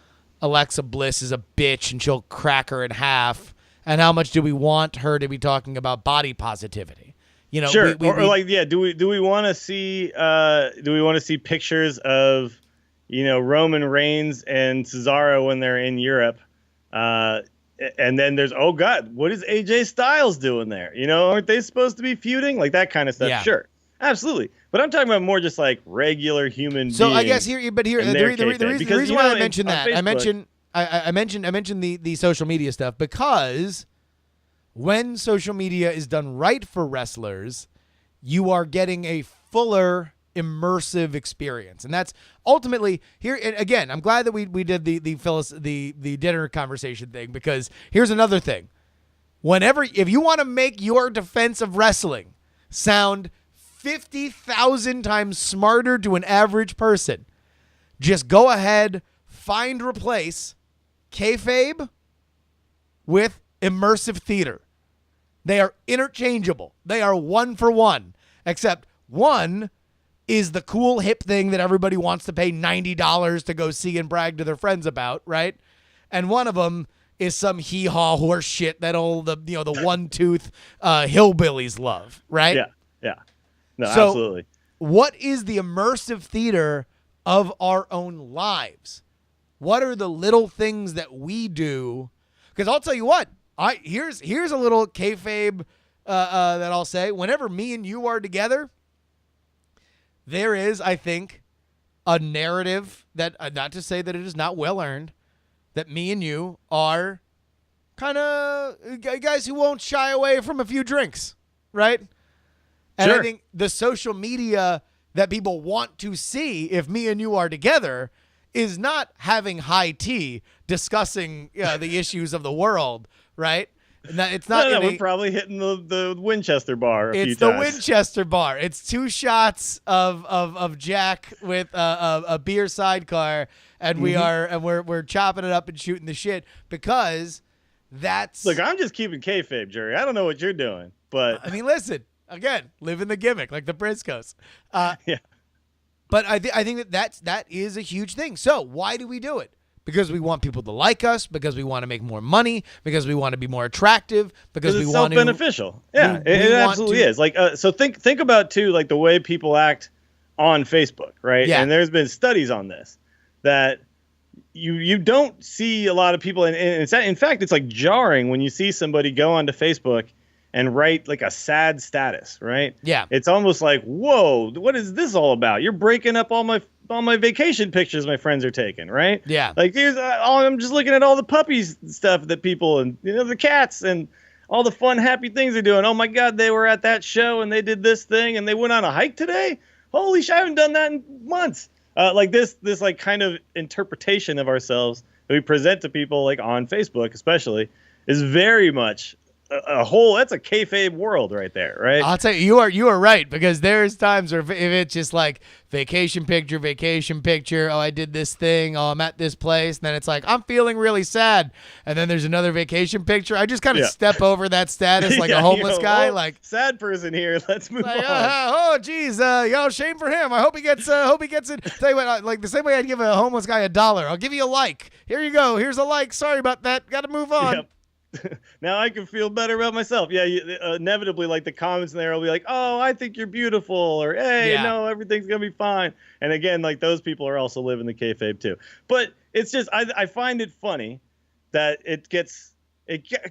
Alexa Bliss is a bitch and she'll crack her in half? And how much do we want her to be talking about body positivity? You know, sure. Do we want to see pictures of, Roman Reigns and Cesaro when they're in Europe? And then there's, oh God, what is AJ Styles doing there? Aren't they supposed to be feuding? Like that kind of stuff. Yeah. Sure. Absolutely. But I'm talking about more just like regular human beings. So I guess the reason why I mentioned that, Facebook, I mentioned the social media stuff because when social media is done right for wrestlers, you are getting a fuller immersive experience, and that's ultimately here. And again, I'm glad that we did the dinner conversation thing, because here's another thing: if you want to make your defense of wrestling sound 50,000 times smarter to an average person, just go ahead, replace kayfabe with immersive theater. They are interchangeable. They are one for one, except one is the cool hip thing that everybody wants to pay $90 to go see and brag to their friends about, right? And one of them is some hee-haw horse shit that the one-tooth hillbillies love, right? Yeah. No, so absolutely. What is the immersive theater of our own lives? What are the little things that we do? Because I'll tell you what, here's a little kayfabe that I'll say. Whenever me and you are together, there is, I think, a narrative that, not to say that it is not well earned, that me and you are kind of guys who won't shy away from a few drinks, right? And I think the social media that people want to see if me and you are together is not having high tea discussing the issues of the world, right? It's not. No, we're probably hitting the Winchester bar. It's the Winchester bar. It's 2 shots of Jack with a beer sidecar, and we're chopping it up and shooting the shit, because that's. Look, I'm just keeping kayfabe, Jerry. I don't know what you're doing, but I mean, listen. Again, live in the gimmick like the Briscoes. Yeah. But I think that is a huge thing. So why do we do it? Because we want people to like us, because we want to make more money, because we want to be more attractive, because we want to. It's self-beneficial. Yeah, it absolutely is. Like, so think about too, like the way people act on Facebook, right? Yeah. And there's been studies on this that you don't see a lot of people, and in fact, it's like jarring when you see somebody go onto Facebook and write like a sad status, right? Yeah. It's almost like, whoa, what is this all about? You're breaking up all my vacation pictures my friends are taking, right? Yeah. Like here's I'm just looking at all the puppies stuff that people, and the cats and all the fun, happy things they're doing. Oh my God, they were at that show and they did this thing and they went on a hike today. Holy shit, I haven't done that in months. Like this like kind of interpretation of ourselves that we present to people, like on Facebook especially, is very much that's a kayfabe world right there, right? I'll tell you, you are right, because there's times where if it's just like vacation picture, oh, I did this thing, oh, I'm at this place, and then it's like, I'm feeling really sad, and then there's another vacation picture. I just kind of step over that status like a homeless guy, like sad person here. Let's move on. Oh, geez, shame for him. I hope he gets it. Tell you what, like the same way I'd give a homeless guy $1, I'll give you a like. Here you go. Here's a like. Sorry about that. Got to move on. Yep. Now I can feel better about myself. Yeah, inevitably, like the comments in there will be like, "Oh, I think you're beautiful," or "Hey, no, everything's gonna be fine." And again, like those people are also living the kayfabe too. But it's just I find it funny that it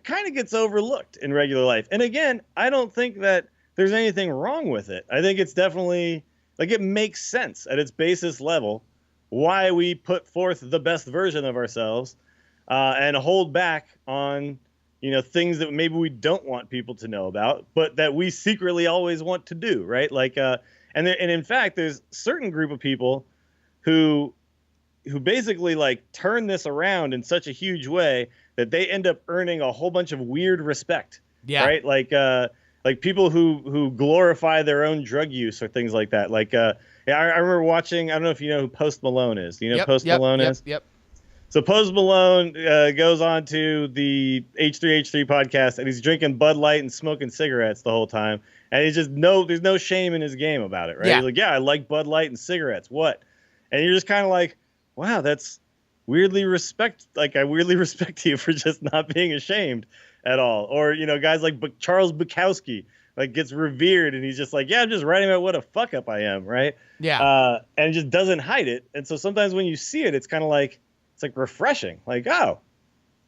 kind of gets overlooked in regular life. And again, I don't think that there's anything wrong with it. I think it's definitely like it makes sense at its basis level why we put forth the best version of ourselves and hold back on things that maybe we don't want people to know about, but that we secretly always want to do, right? Like, and in fact, there's a certain group of people who basically like turn this around in such a huge way that they end up earning a whole bunch of weird respect Yeah. Right. Like people who glorify their own drug use or things like that. Like, I remember watching, I don't know if you know who Post Malone is. Do you know who Post Malone is? Yep. So Post Malone goes on to the H3H3 podcast, and he's drinking Bud Light and smoking cigarettes the whole time. And there's no shame in his game about it, right? Yeah. He's like, yeah, I like Bud Light and cigarettes. What? And you're just kind of like, wow, that's I weirdly respect you for just not being ashamed at all. Or, guys like Charles Bukowski, like, gets revered, and he's just like, yeah, I'm just writing about what a fuck up I am, right? Yeah. And just doesn't hide it. And so sometimes when you see it, it's kind of like, it's like refreshing. Like, oh,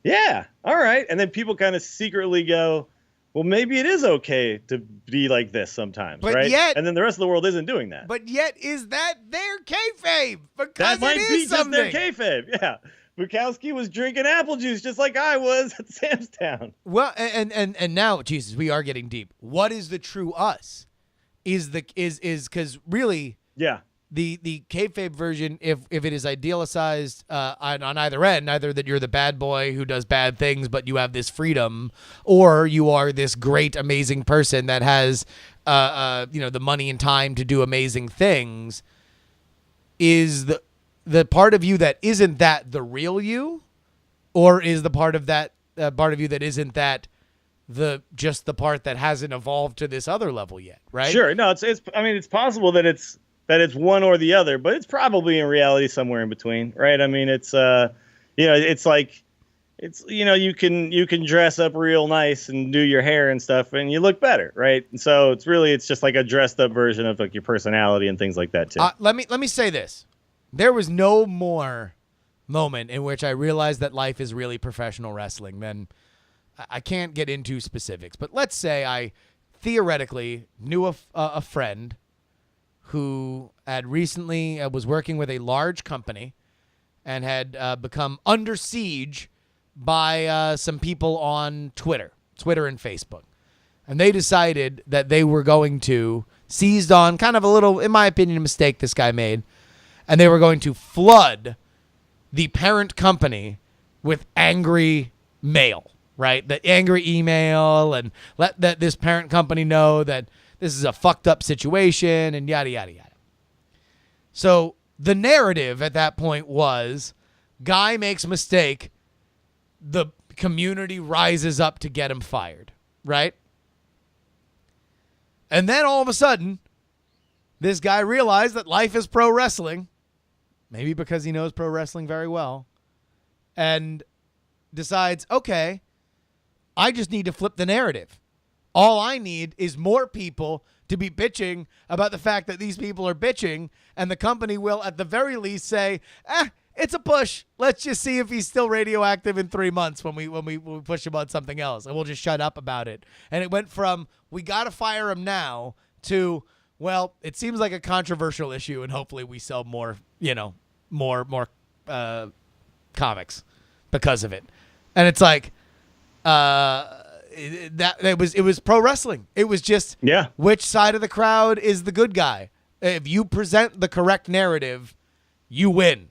yeah, all right. And then people kind of secretly go, well, maybe it is okay to be like this sometimes, but right? Yet, and then the rest of the world isn't doing that. But yet, is that their kayfabe? Because that might be something. Just their kayfabe, yeah. Bukowski was drinking apple juice just like I was at Sam's Town. Well, and now, Jesus, we are getting deep. What is the true us? Is because really, yeah. The kayfabe version, if it is idealized on either end, either that you're the bad boy who does bad things but you have this freedom, or you are this great, amazing person that has the money and time to do amazing things, is the part of you that isn't that the real you, or is the part of that part of you that isn't that just the part that hasn't evolved to this other level yet, right? Sure. No, it's possible that it's one or the other, but it's probably in reality somewhere in between, right? I mean, it's it's like, you can dress up real nice and do your hair and stuff, and you look better, right? And so it's just like a dressed up version of like your personality and things like that too. Let me say this: there was no more moment in which I realized that life is really professional wrestling than, I can't get into specifics, but let's say I theoretically knew a friend who had recently was working with a large company and had become under siege by some people on Twitter and Facebook. And they decided that they were going to, seized on kind of a little, in my opinion, a mistake this guy made, and they were going to flood the parent company with angry mail, right? The angry email, and let this parent company know that this is a fucked up situation, and yada, yada, yada. So the narrative at that point was, guy makes a mistake, the community rises up to get him fired, right? And then all of a sudden, this guy realized that life is pro wrestling, maybe because he knows pro wrestling very well, and decides, okay, I just need to flip the narrative. All I need is more people to be bitching about the fact that these people are bitching, and the company will at the very least say, it's a push. Let's just see if he's still radioactive in 3 months when we push him on something else, and we'll just shut up about it. And it went from, we got to fire him now, to, well, it seems like a controversial issue, and hopefully we sell more comics because of it. And it's like, it was pro wrestling. It was just, which side of the crowd is the good guy. If you present the correct narrative, you win.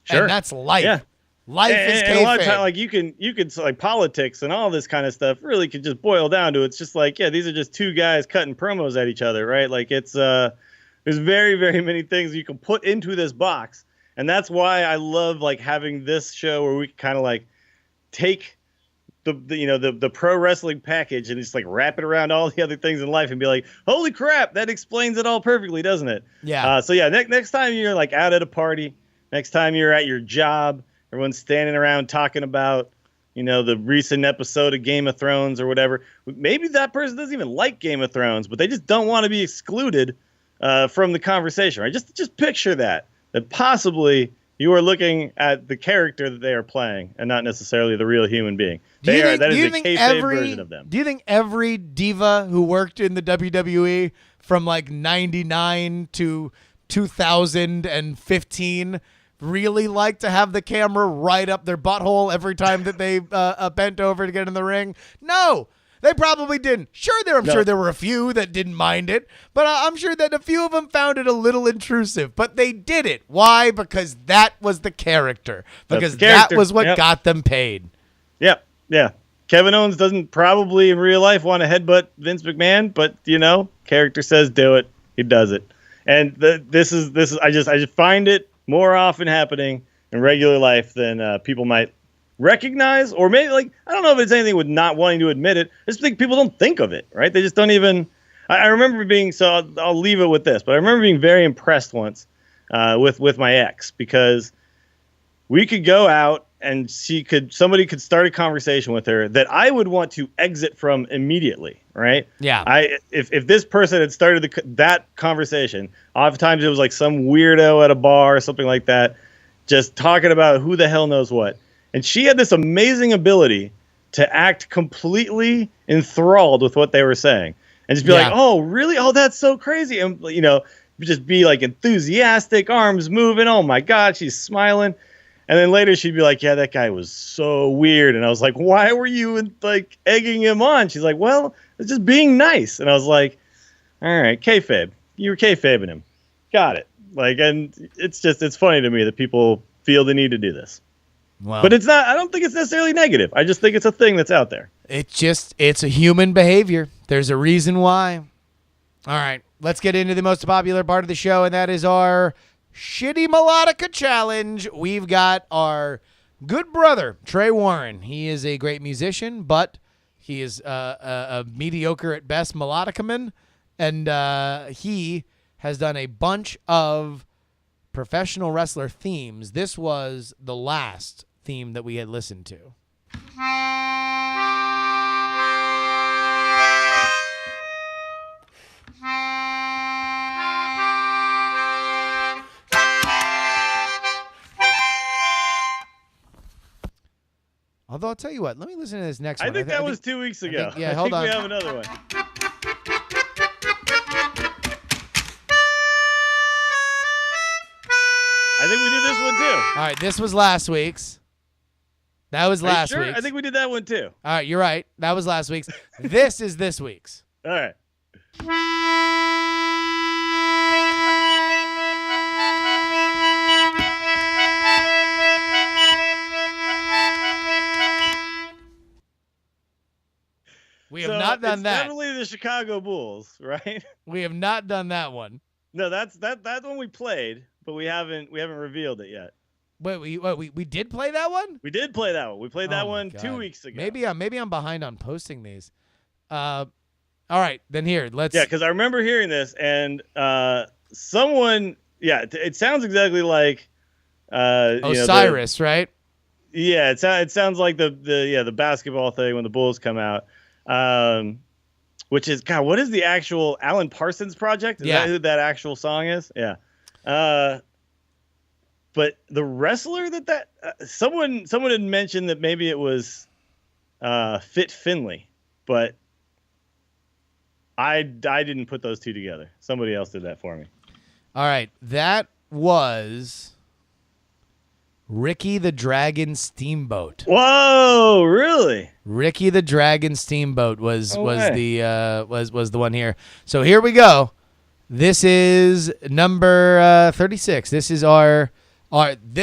Sure. And that's life. Yeah. Life is kayfabe. And a lot of times, like, you can like, politics and all this kind of stuff really could just boil down to, it's just like, yeah, these are just two guys cutting promos at each other, right? Like, it's there's very, very many things you can put into this box, and that's why I love, like, having this show where we can kind of like take the pro wrestling package and just like wrap it around all the other things in life and be like, holy crap, that explains it all perfectly, doesn't it? Yeah. So yeah, next time you're like out at a party, next time you're at your job, everyone's standing around talking about, the recent episode of Game of Thrones or whatever. Maybe that person doesn't even like Game of Thrones, but they just don't want to be excluded from the conversation, right? Just picture that possibly you are looking at the character that they are playing and not necessarily the real human being. That is the kayfabe version of them. Do you think every diva who worked in the WWE from like 99 to 2015 really liked to have the camera right up their butthole every time that they bent over to get in the ring? No. They probably didn't. I'm sure there were a few that didn't mind it, but I'm sure that a few of them found it a little intrusive. But they did it. Why? Because that was the character. Because that was what got them paid. Yep. Yeah. Kevin Owens doesn't probably in real life want to headbutt Vince McMahon, but character says do it. He does it. And this is I just find it more often happening in regular life than people might recognize, or maybe I don't know if it's anything with not wanting to admit it. I just think people don't think of it, right? They just don't even. I remember being I'll leave it with this, but I remember being very impressed once with my ex, because we could go out and somebody could start a conversation with her that I would want to exit from immediately, right? Yeah. If this person had started that conversation, oftentimes it was like some weirdo at a bar or something like that, just talking about who the hell knows what. And she had this amazing ability to act completely enthralled with what they were saying. And just be like, oh, really? Oh, that's so crazy. And, just be like enthusiastic, arms moving. Oh, my God, she's smiling. And then later she'd be like, yeah, that guy was so weird. And I was like, why were you egging him on? She's like, well, it's just being nice. And I was like, all right, kayfabe. You were kayfabing him. Got it. And it's funny to me that people feel the need to do this. Wow. But it's not, I don't think it's necessarily negative. I just think it's a thing that's out there. It's a human behavior. There's a reason why. All right, let's get into the most popular part of the show, and that is our Shitty Melodica Challenge. We've got our good brother, Trey Warren. He is a great musician, but he is a mediocre at best melodicaman, and he has done a bunch of professional wrestler themes. This was the last theme that we had listened to. Although I'll tell you what, let me listen to this next one. I think that was 2 weeks ago. Hold on. We have another one. I think we did this one too. All right, this was last week's. That was last week's. I think we did that one too. All right, you're right. That was last week's. This is this week's. All right. We have not done that. Definitely the Chicago Bulls, right? We have not done that one. No, that's one we played, but we haven't revealed it yet. Wait, we did play that one? We did play that one. We played that one 2 weeks ago. Maybe I'm behind on posting these. All right, then here, let's. Yeah, because I remember hearing this, and someone, it sounds exactly like Osiris, right? Yeah, it sounds like the basketball thing when the Bulls come out. Which is, God, what is the actual Alan Parsons Project? Is that who that actual song is? Yeah. But the wrestler someone had mentioned that maybe it was Fit Finley, but I didn't put those two together. Somebody else did that for me. All right, that was Ricky the Dragon Steamboat. Whoa, really? Ricky the Dragon Steamboat was the one here. So here we go. This is number 36. This is our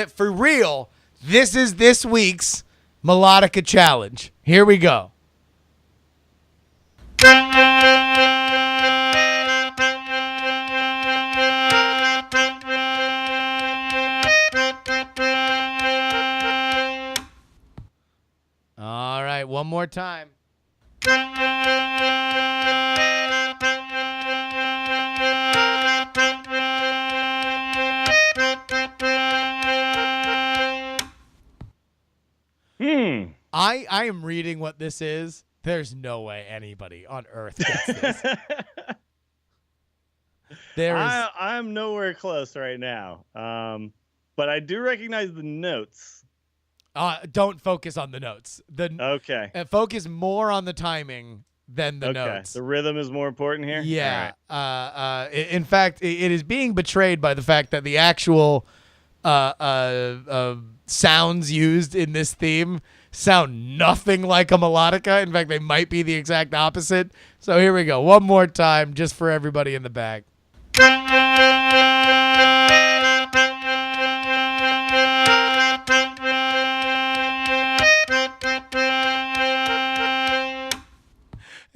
for real. This is this week's Melodica Challenge. Here we go. All right, one more time. I am reading what this is. There's no way anybody on earth gets this. I'm nowhere close right now. But I do recognize the notes. Don't focus on the notes. Okay. Focus more on the timing than the notes. The rhythm is more important here? Yeah. Right. In fact, it is being betrayed by the fact that the actual sounds used in this theme sound nothing like a melodica. In fact, they might be the exact opposite. So here we go. One more time, just for everybody in the back.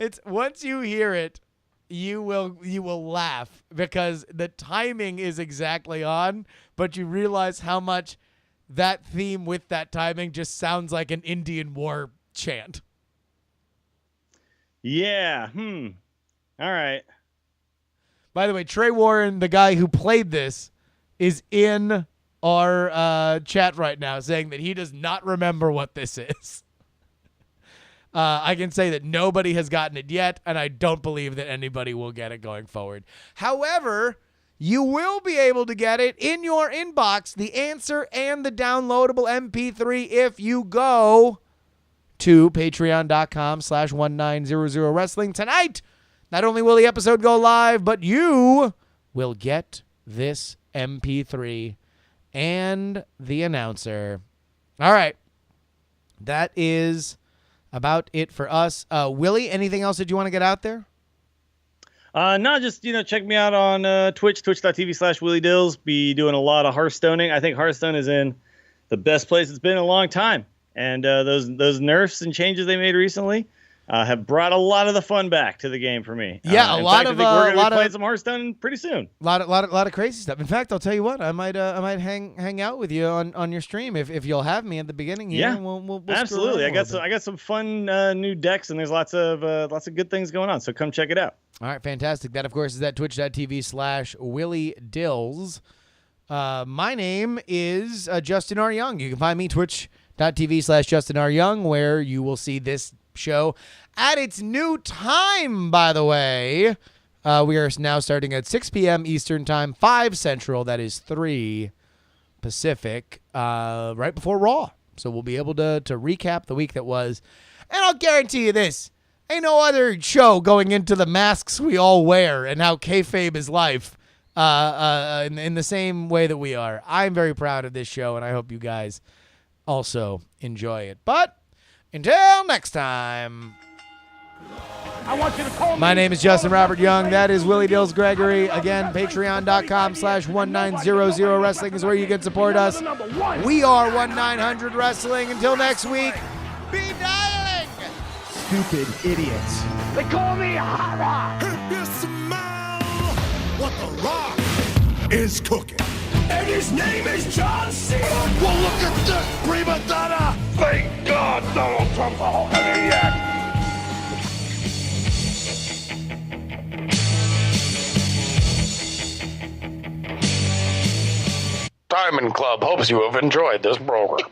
It's once you hear it, you will laugh because the timing is exactly on, but you realize how much that theme with that timing just sounds like an Indian war chant. Yeah. All right. By the way, Trey Warren, the guy who played this, is in our chat right now saying that he does not remember what this is. I can say that nobody has gotten it yet, and I don't believe that anybody will get it going forward. However, you will be able to get it in your inbox, the answer and the downloadable MP3 if you go to patreon.com/1900wrestling tonight. Not only will the episode go live, but you will get this MP3 and the announcer. All right. That is about it for us. Willie, anything else that you want to get out there? No, just, check me out on Twitch, twitch.tv/WillieDills. Be doing a lot of Hearthstoning. I think Hearthstone is in the best place it's been in a long time. And those nerfs and changes they made recently have brought a lot of the fun back to the game for me. Yeah, I think we're going to be playing some Hearthstone pretty soon. A lot of crazy stuff. In fact, I'll tell you what, I might hang out with you on your stream if you'll have me at the beginning here. Yeah, we'll absolutely. I got some fun new decks, and there's lots of good things going on. So come check it out. All right, fantastic. That, of course, is at twitch.tv/WillieDills. My name is Justin R. Young. You can find me twitch.tv/Justin R. Young, where you will see this show at its new time, by the way. We are now starting at 6 p.m. Eastern Time, 5 Central. That is 3 Pacific, right before Raw. So we'll be able to recap the week that was. And I'll guarantee you this. Ain't no other show going into the masks we all wear and how kayfabe is life in the same way that we are. I'm very proud of this show, and I hope you guys also enjoy it. But until next time, I want you to call me. My name is Justin Robert Young. That is Willie Dills Gregory. Again, patreon.com/1900 wrestling is where you can support us. We are 1900 Wrestling. Until next week, be dialing. Stupid idiots. They call me Hot Rock. If you smell what the Rock is cooking. And his name is John Cena. Well, look at this, prima donna. Thank God Donald Trump's a maniac. Diamond Club hopes you have enjoyed this program.